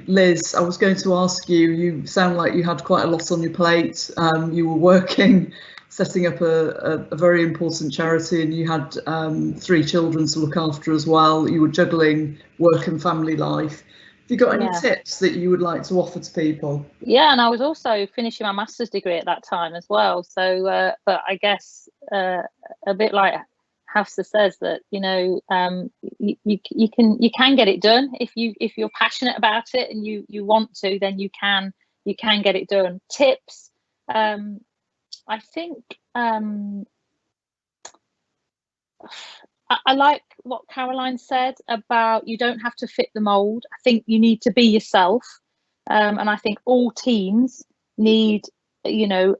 Liz, I was going to ask you, you sound like you had quite a lot on your plate. You were working, setting up a very important charity, and you had 3 children to look after as well. You were juggling work and family life. Have you got any tips that you would like to offer to people? Yeah, and I was also finishing my master's degree at that time as well. So, but I guess a bit like Hafsa says, that you can get it done if you're passionate about it and you want to, then you can get it done. Tips, I think I like what Caroline said about you don't have to fit the mold. I think you need to be yourself, and I think all teams need a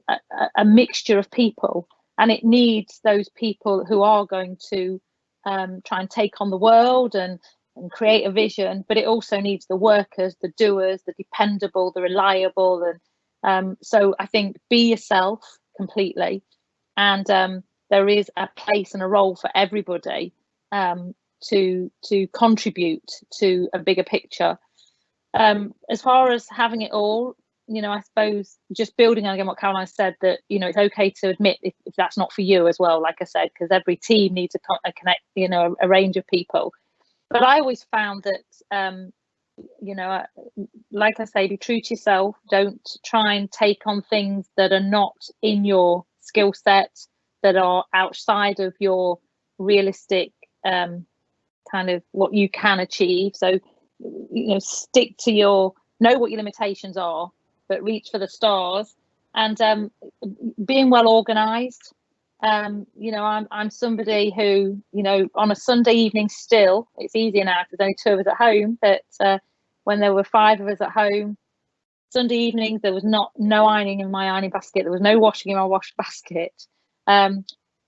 mixture of people, and it needs those people who are going to try and take on the world and create a vision, but it also needs the workers, the doers, the dependable, the reliable, and so I think be yourself completely, and there is a place and a role for everybody to contribute to a bigger picture. As far as having it all, I suppose just building on again what Caroline said, that it's okay to admit if that's not for you as well, like I said, because every team needs a connect, a range of people. But I always found that like I say, be true to yourself. Don't try and take on things that are not in your skill set, that are outside of your realistic kind of what you can achieve. So stick to know what your limitations are, but reach for the stars, and being well organised. You know, I'm somebody who, you know, on a Sunday evening still, it's easier now because there's only 2 of us at home, but when there were 5 of us at home, Sunday evenings, there was no ironing in my ironing basket. There was no washing in my wash basket.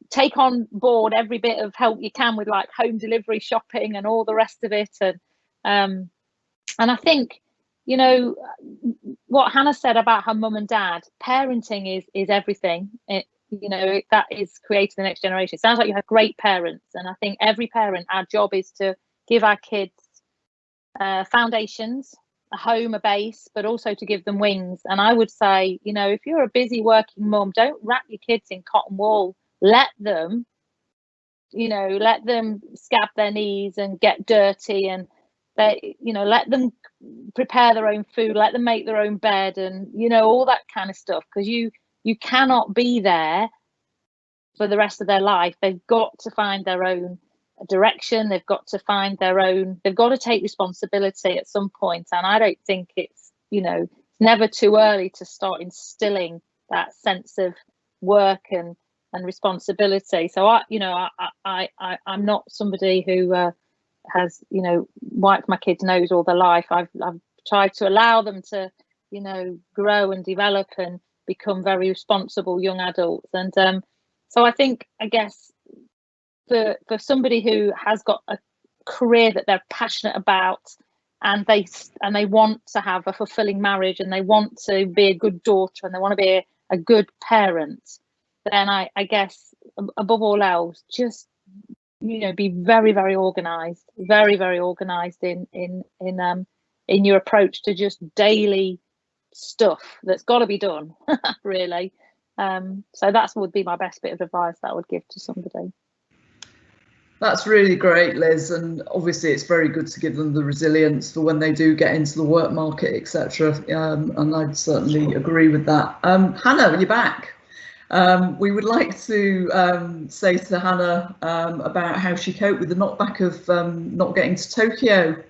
Take on board every bit of help you can with like home delivery shopping and all the rest of it. And I think, you know, what Hannah said about her mum and dad, parenting is everything. You know, that is creating the next generation. It sounds like you have great parents. And I think every parent, our job is to give our kids foundations, a home, a base, but also to give them wings. And I would say, you know, if you're a busy working mum, don't wrap your kids in cotton wool. Let them, you know, let them scab their knees and get dirty, and they, you know, let them prepare their own food, let them make their own bed, and, you know, all that kind of stuff, because you cannot be there for the rest of their life. They've got to find their own direction. They've got to find their own, they've got to take responsibility at some point. And I don't think it's, you know, it's never too early to start instilling that sense of work and responsibility. So I'm not somebody who has, you know, wiped my kids' nose all their life. I've tried to allow them to, you know, grow and develop and become very responsible young adults. And so I guess for somebody who has got a career that they're passionate about, and they want to have a fulfilling marriage, and they want to be a good daughter, and they want to be a good parent, then I guess above all else, just, you know, be very, very organised, very, very organised in your approach to just daily stuff that's got to be done, really. So that would be my best bit of advice that I would give to somebody. That's really great, Liz, and obviously it's very good to give them the resilience for when they do get into the work market, etc. And I'd certainly agree with that. Hannah, you're back. We would like to say to Hannah about how she coped with the knockback of not getting to Tokyo.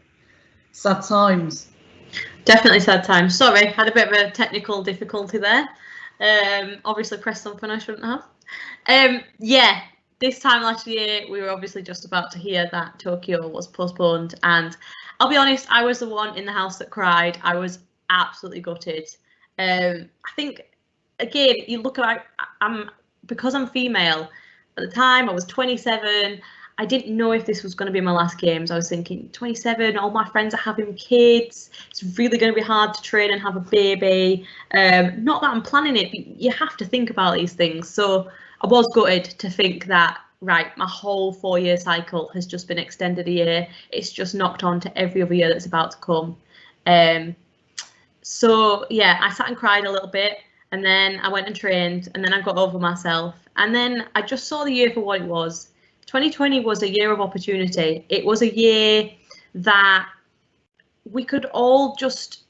Sad times. Definitely sad times. Sorry, had a bit of a technical difficulty there. Obviously pressed something I shouldn't have. Yeah, this time last year we were obviously just about to hear that Tokyo was postponed, and I'll be honest, I was the one in the house that cried. I was absolutely gutted. I think, again, you look at, because I'm female, at the time I was 27. I didn't know if this was going to be my last games. I was thinking, 27, all my friends are having kids. It's really going to be hard to train and have a baby. Not that I'm planning it, but you have to think about these things. So I was gutted to think that, right, my whole 4-year cycle has just been extended a year. It's just knocked on to every other year that's about to come. So yeah, I sat and cried a little bit, and then I went and trained, and then I got over myself. And then I just saw the year for what it was. 2020 was a year of opportunity. It was a year that we could all just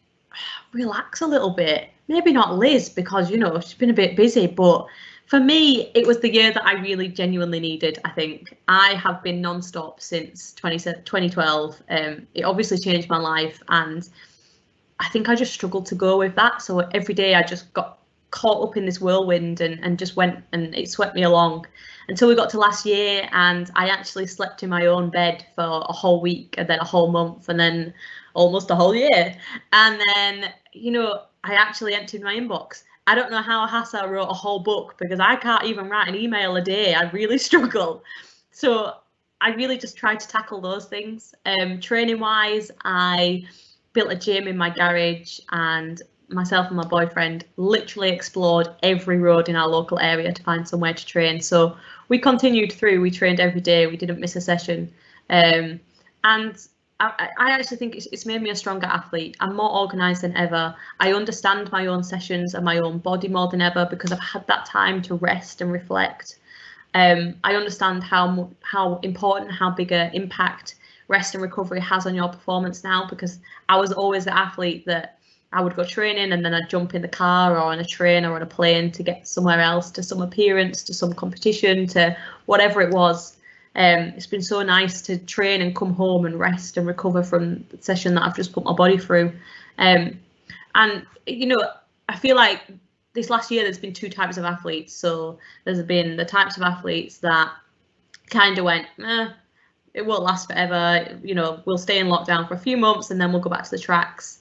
relax a little bit. Maybe not Liz, because, you know, she's been a bit busy, but for me, it was the year that I really genuinely needed, I think. I have been non-stop since 2012. It obviously changed my life, and I think I just struggled to go with that. So every day I just got caught up in this whirlwind and just went, and it swept me along until we got to last year, and I actually slept in my own bed for a whole week, and then a whole month, and then almost a whole year. And then, you know, I actually emptied my inbox. I don't know how Hafsa wrote a whole book, because I can't even write an email a day. I really struggle. So I really just tried to tackle those things. Training wise, I built a gym in my garage, and myself and my boyfriend literally explored every road in our local area to find somewhere to train. So we continued through, we trained every day, we didn't miss a session. And I actually think it's made me a stronger athlete. I'm more organised than ever. I understand my own sessions and my own body more than ever, because I've had that time to rest and reflect. I understand how important, how big an impact rest and recovery has on your performance now, because I was always the athlete that I would go training and then I'd jump in the car or on a train or on a plane to get somewhere else, to some appearance, to some competition, to whatever it was. It's been so nice to train and come home and rest and recover from the session that I've just put my body through. And, you know, I feel like this last year there's been two types of athletes. So there's been the types of athletes that kind of went, it won't last forever, you know, we'll stay in lockdown for a few months and then we'll go back to the tracks.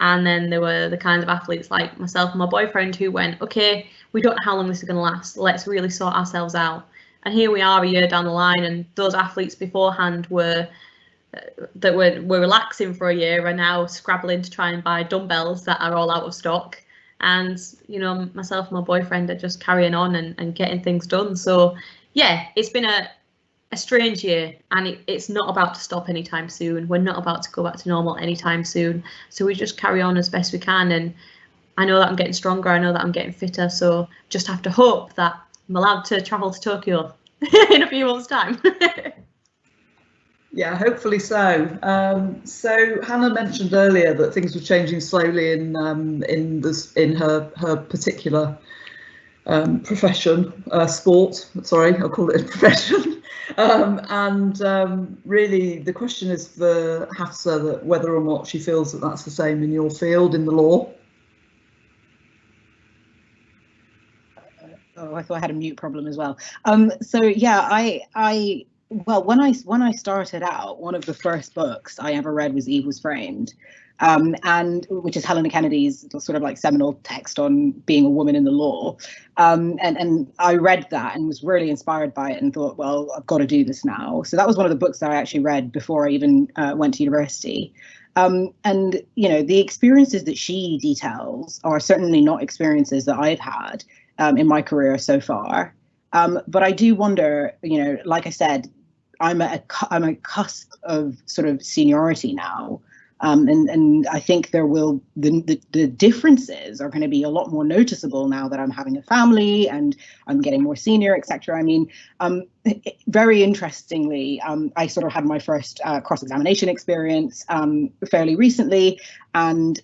And then there were the kind of athletes like myself and my boyfriend who went, okay, we don't know how long this is going to last, let's really sort ourselves out. And here we are a year down the line, and those athletes beforehand were relaxing for a year are now scrabbling to try and buy dumbbells that are all out of stock. And, you know, myself and my boyfriend are just carrying on and getting things done. So yeah, it's been a strange year, and it's not about to stop anytime soon. We're not about to go back to normal anytime soon. So we just carry on as best we can. And I know that I'm getting stronger. I know that I'm getting fitter. So just have to hope that I'm allowed to travel to Tokyo in a few months' time. Yeah, hopefully so. So Hannah mentioned earlier that things were changing slowly in her particular profession, sport. Sorry, I'll call it a profession. Really, the question is for Hafsa that whether or not she feels that that's the same in your field, in the law. Oh, I thought I had a mute problem as well. So yeah, well, when I started out, one of the first books I ever read was Eve Was Framed, and which is Helena Kennedy's sort of like seminal text on being a woman in the law. And I read that and was really inspired by it and thought, well, I've got to do this now. So that was one of the books that I actually read before I even went to university. And, you know, the experiences that she details are certainly not experiences that I've had in my career so far. But I do wonder, you know, like I said, I'm a cusp of sort of seniority now. And I think the differences are going to be a lot more noticeable now that I'm having a family and I'm getting more senior, etc. I mean, very interestingly, I sort of had my first cross-examination experience fairly recently, and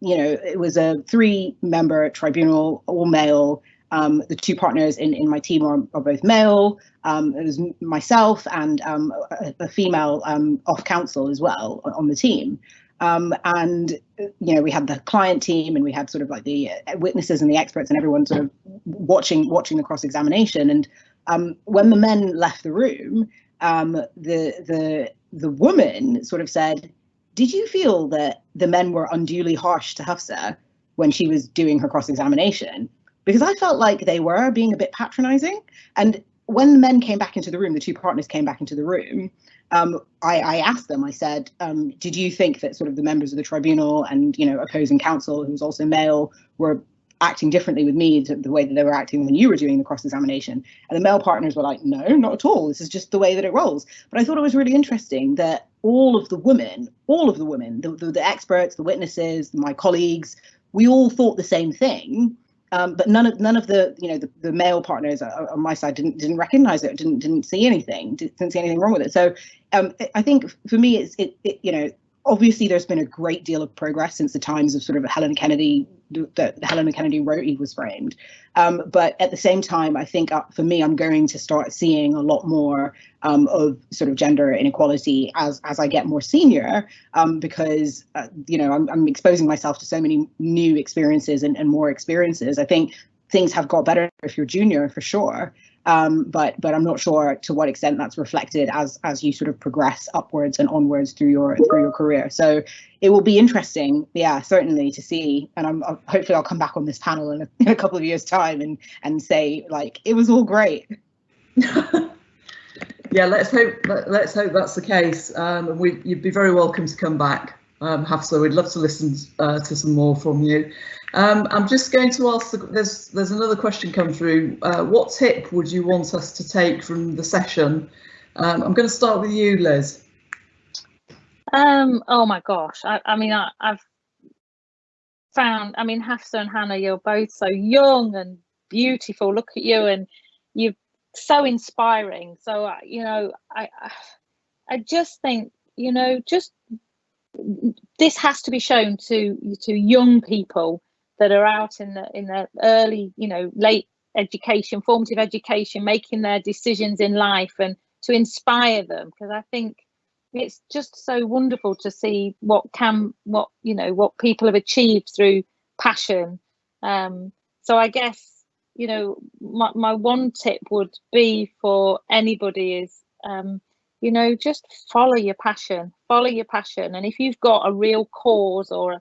you know, it was a 3-member tribunal, all male. The 2 partners in my team are both male. It was myself and a female off counsel as well on the team. And, you know, we had the client team and we had sort of like the witnesses and the experts and everyone sort of watching the cross-examination. And when the men left the room, the woman sort of said, "Did you feel that the men were unduly harsh to Hafsa when she was doing her cross-examination? Because I felt like they were being a bit patronizing." And when the men came back into the room, the 2 partners came back into the room, I asked them, I said, did you think that sort of the members of the tribunal and, you know, opposing counsel, who was also male, were acting differently with me to the way that they were acting when you were doing the cross-examination? And the male partners were like, no, not at all. This is just the way that it rolls. But I thought it was really interesting that all of the women, the experts, the witnesses, my colleagues, we all thought the same thing. But none of the, you know, the male partners on my side didn't recognize it, didn't see anything, didn't see anything wrong with it. So I think for me, it's you know, obviously there's been a great deal of progress since the times of sort of Helena Kennedy, that Helena Kennedy wrote Eve Was Framed. But at the same time, I think for me, I'm going to start seeing a lot more of sort of gender inequality as I get more senior, because, you know, I'm exposing myself to so many new experiences and more experiences. I think things have got better if you're junior, for sure. But I'm not sure to what extent that's reflected as you sort of progress upwards and onwards through your career. So it will be interesting, yeah, certainly, to see. And hopefully I'll come back on this panel in a couple of years' time and say, like, it was all great. Yeah, let's hope that's the case. You'd be very welcome to come back, Hafsa. We'd love to listen to some more from you. I'm just going to ask, there's another question come through. What tip would you want us to take from the session? I'm going to start with you, Liz. Oh my gosh, I mean, I've found, I mean, Hafsa and Hannah, you're both so young and beautiful. Look at you, and you're so inspiring. So, you know, I just think, you know, just this has to be shown to young people that are out in the early, you know, late education, formative education, making their decisions in life, and to inspire them, because I think it's just so wonderful to see what people have achieved through passion So I guess, you know, my one tip would be for anybody is, you know, just follow your passion. And if you've got a real cause or,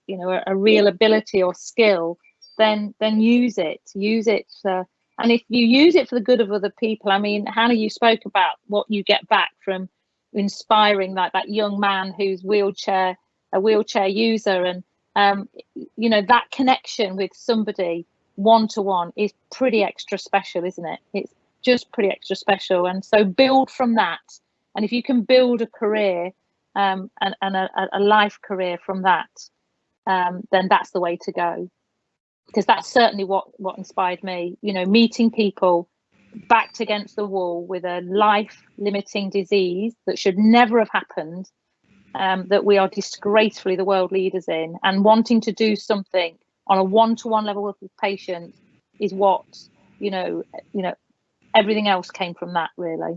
you know, a real ability or skill, then use it. And if you use it for the good of other people, I mean, Hannah, you spoke about what you get back from inspiring that young man who's a wheelchair user, and you know, that connection with somebody one-to-one is pretty extra special, isn't it? It's just pretty extra special. And so build from that, and if you can build a career and a life career from that, then that's the way to go, because that's certainly what inspired me. You know, meeting people backed against the wall with a life-limiting disease that should never have happened, that we are disgracefully the world leaders in, and wanting to do something on a one-to-one level with patients is what, you know, everything else came from that, really.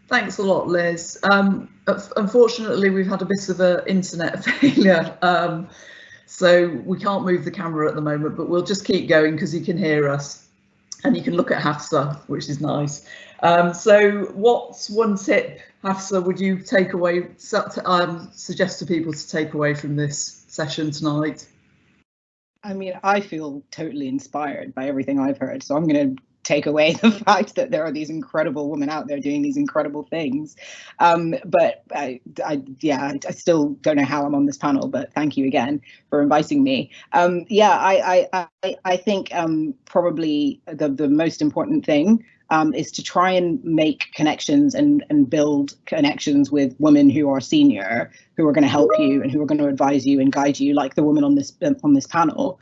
Thanks a lot, Liz. Unfortunately, we've had a bit of an internet failure, so we can't move the camera at the moment, but we'll just keep going because you can hear us. And you can look at Hafsa, which is nice. So what's one tip, Hafsa, would you take away, suggest to people to take away from this session tonight? I mean, I feel totally inspired by everything I've heard, so I'm going to take away the fact that there are these incredible women out there doing these incredible things. But I still don't know how I'm on this panel, but thank you again for inviting me. I think probably the most important thing is to try and make connections and build connections with women who are senior, who are going to help you and who are going to advise you and guide you, like the woman on this panel.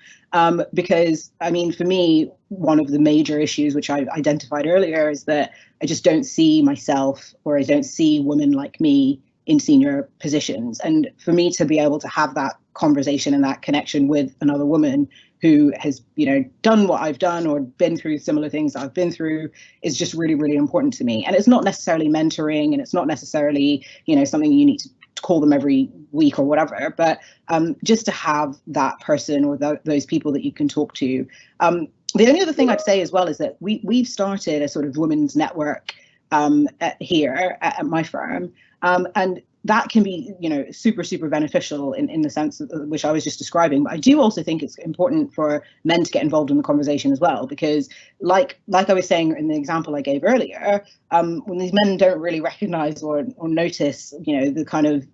Because, I mean, for me, one of the major issues which I identified earlier is that I just don't see myself, or I don't see women like me in senior positions. And for me to be able to have that conversation and that connection with another woman who has, you know, done what I've done or been through similar things I've been through is just really, really important to me. And it's not necessarily mentoring, and it's not necessarily, you know, something you need to call them every week or whatever, but just to have that person or those people that you can talk to. The only other thing I'd say as well is that we've started a sort of women's network here at my firm, and that can be, you know, super, super beneficial in the sense which I was just describing. But I do also think it's important for men to get involved in the conversation as well, because like I was saying in the example I gave earlier, when these men don't really recognize or notice, you know, the kind of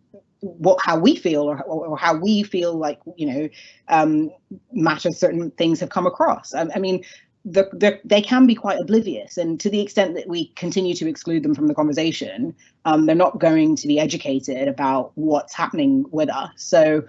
how we feel or how we feel like, you know, matters certain things have come across. I mean, they can be quite oblivious, and to the extent that we continue to exclude them from the conversation, they're not going to be educated about what's happening with us. So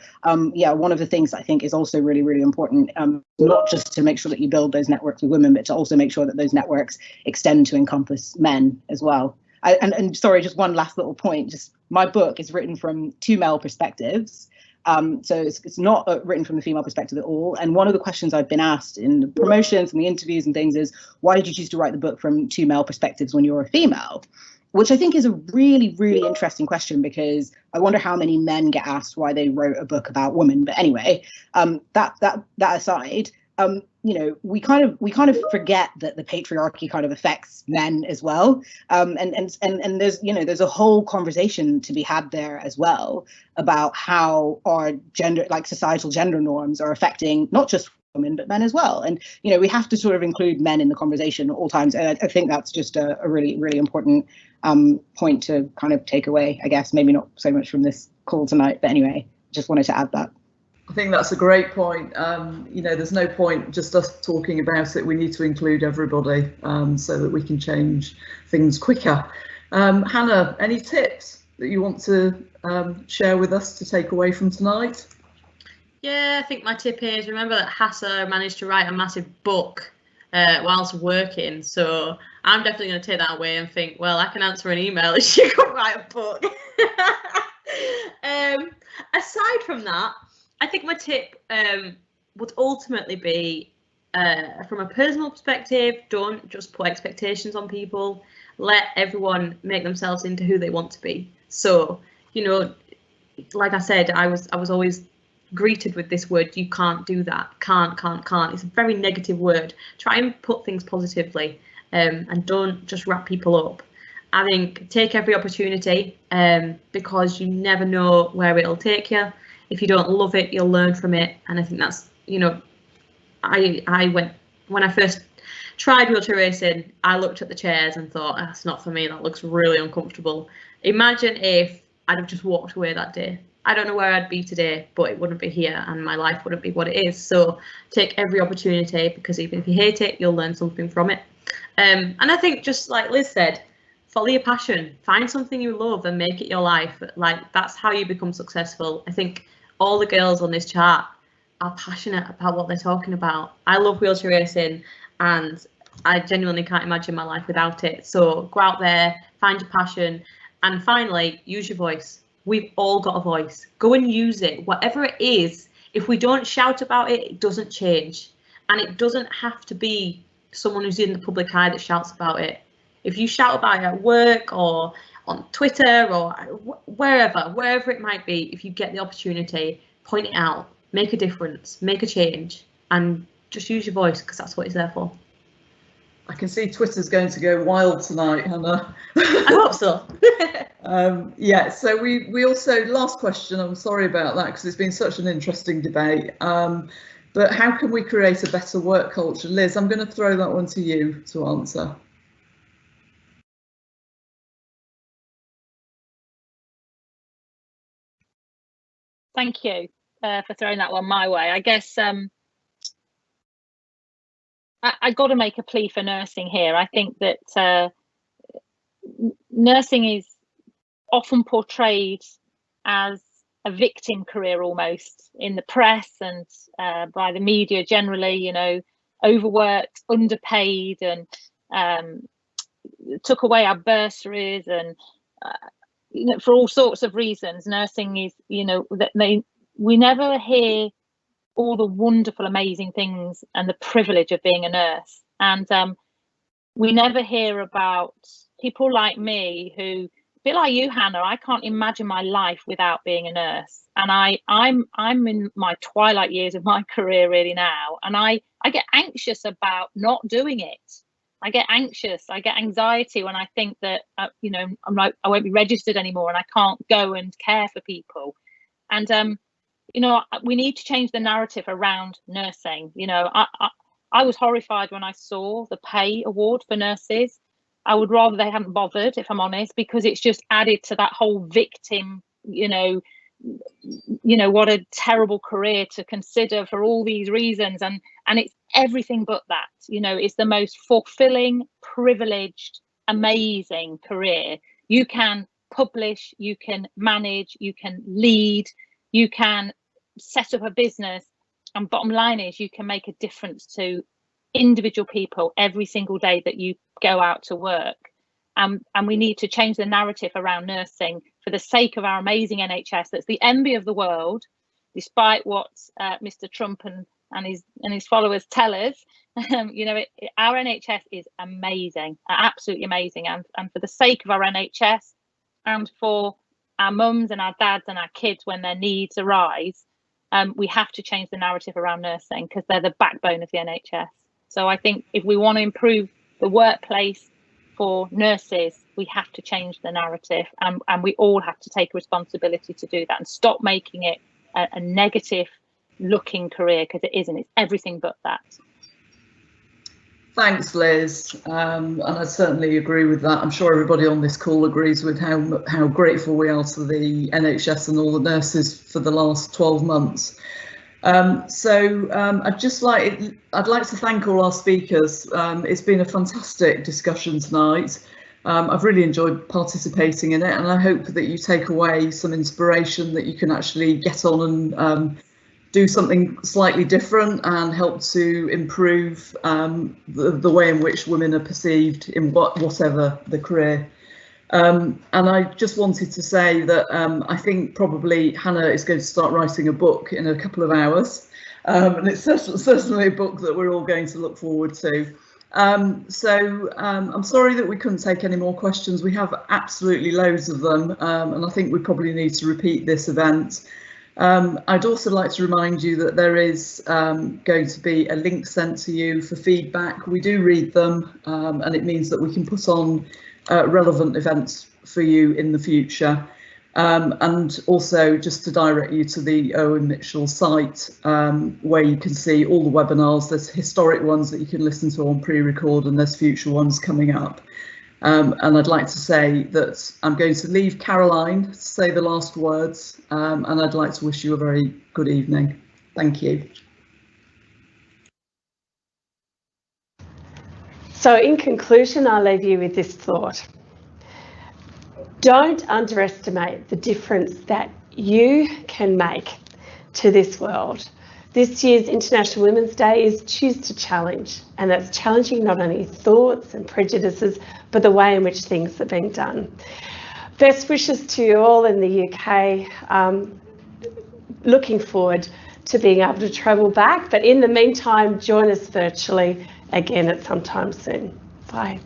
yeah, one of the things I think is also really, really important, not just to make sure that you build those networks with women, but to also make sure that those networks extend to encompass men as well. And sorry, just one last little point, just my book is written from two male perspectives. So it's not written from the female perspective at all. And one of the questions I've been asked in the promotions and the interviews and things is, why did you choose to write the book from two male perspectives when you're a female? Which I think is a really, really interesting question, because I wonder how many men get asked why they wrote a book about women. But anyway, that aside, you know, we kind of forget that the patriarchy kind of affects men as well, and there's, you know, there's a whole conversation to be had there as well about how our gender, like societal gender norms, are affecting not just women but men as well. And you know, we have to sort of include men in the conversation at all times, and I think that's just a really, really important point to kind of take away, I guess. Maybe not so much from this call tonight, but anyway, just wanted to add that. I think that's a great point. You know, there's no point just us talking about it. We need to include everybody so that we can change things quicker. Hannah, any tips that you want to share with us to take away from tonight? Yeah, I think my tip is, remember that Hafsa managed to write a massive book whilst working. So I'm definitely going to take that away and think, well, I can answer an email if she could write a book. Aside from that, I think my tip would ultimately be, from a personal perspective, don't just put expectations on people. Let everyone make themselves into who they want to be. So, you know, like I said, I was always greeted with this word, you can't do that, can't. It's a very negative word. Try and put things positively, and don't just wrap people up. I think take every opportunity, because you never know where it'll take you. If you don't love it, you'll learn from it. And I think that's, you know, when I first tried wheelchair racing, I looked at the chairs and thought, that's not for me, that looks really uncomfortable. Imagine if I'd have just walked away that day. I don't know where I'd be today, but it wouldn't be here and my life wouldn't be what it is. So take every opportunity, because even if you hate it, you'll learn something from it. And I think, just like Liz said, follow your passion, find something you love and make it your life. Like, that's how you become successful. I think all the girls on this chart are passionate about what they're talking about. I love wheelchair racing and I genuinely can't imagine my life without it. So go out there, find your passion, and finally, use your voice. We've all got a voice. Go and use it, whatever it is. If we don't shout about it, it doesn't change. And it doesn't have to be someone who's in the public eye that shouts about it. If you shout about it at work or on Twitter or wherever it might be, if you get the opportunity, point it out, make a difference, make a change, and just use your voice, because that's what it's there for. I can see Twitter's going to go wild tonight, Hannah. I hope so. Yeah, so we also, last question, I'm sorry about that because it's been such an interesting debate, but how can we create a better work culture? Liz, I'm going to throw that one to you to answer. Thank you for throwing that one my way. I guess I got to make a plea for nursing here. I think that nursing is often portrayed as a victim career almost in the press and by the media generally, you know, overworked, underpaid, and took away our bursaries, and you know, for all sorts of reasons. Nursing is, you know, that we never hear all the wonderful, amazing things and the privilege of being a nurse. And we never hear about people like me who, a bit like you, Hannah, I can't imagine my life without being a nurse. And I'm in my twilight years of my career really now, and I get anxious about not doing it. I get anxious, I get anxiety when I think that, you know, I'm like, I won't be registered anymore and I can't go and care for people. And you know, we need to change the narrative around nursing. You know, I was horrified when I saw the pay award for nurses. I would rather they hadn't bothered, if I'm honest, because it's just added to that whole victim, you know, what a terrible career to consider for all these reasons. And it's everything but that. You know, it's the most fulfilling, privileged, amazing career. You can publish, you can manage, you can lead, you can set up a business, and bottom line is you can make a difference to individual people every single day that you go out to work. And we need to change the narrative around nursing for the sake of our amazing NHS that's the envy of the world, despite what Mr. Trump and his followers tell us. You know, our NHS is amazing, absolutely amazing. And for the sake of our NHS and for our mums and our dads and our kids when their needs arise, we have to change the narrative around nursing, because they're the backbone of the NHS. So I think if we want to improve the workplace for nurses, we have to change the narrative, and we all have to take responsibility to do that and stop making it a negative looking career, because it isn't. It's everything but that. Thanks, Liz, and I certainly agree with that. I'm sure everybody on this call agrees with how grateful we are to the NHS and all the nurses for the last 12 months. I'd like to thank all our speakers. It's been a fantastic discussion tonight. I've really enjoyed participating in it, and I hope that you take away some inspiration that you can actually get on and do something slightly different and help to improve the way in which women are perceived in whatever the career. And I just wanted to say that I think probably Hannah is going to start writing a book in a couple of hours, and it's certainly a book that we're all going to look forward to. I'm sorry that we couldn't take any more questions. We have absolutely loads of them, and I think we probably need to repeat this event. I'd also like to remind you that there is going to be a link sent to you for feedback. We do read them, and it means that we can put on relevant events for you in the future. And also just to direct you to the Owen Mitchell site, where you can see all the webinars. There's historic ones that you can listen to on pre-record, and there's future ones coming up. And I'd like to say that I'm going to leave Caroline to say the last words, and I'd like to wish you a very good evening. Thank you. So in conclusion, I'll leave you with this thought. Don't underestimate the difference that you can make to this world. This year's International Women's Day is Choose to Challenge, and that's challenging not only thoughts and prejudices, but the way in which things are being done. Best wishes to you all in the UK. Looking forward to being able to travel back, but in the meantime, join us virtually again at some time soon. Bye.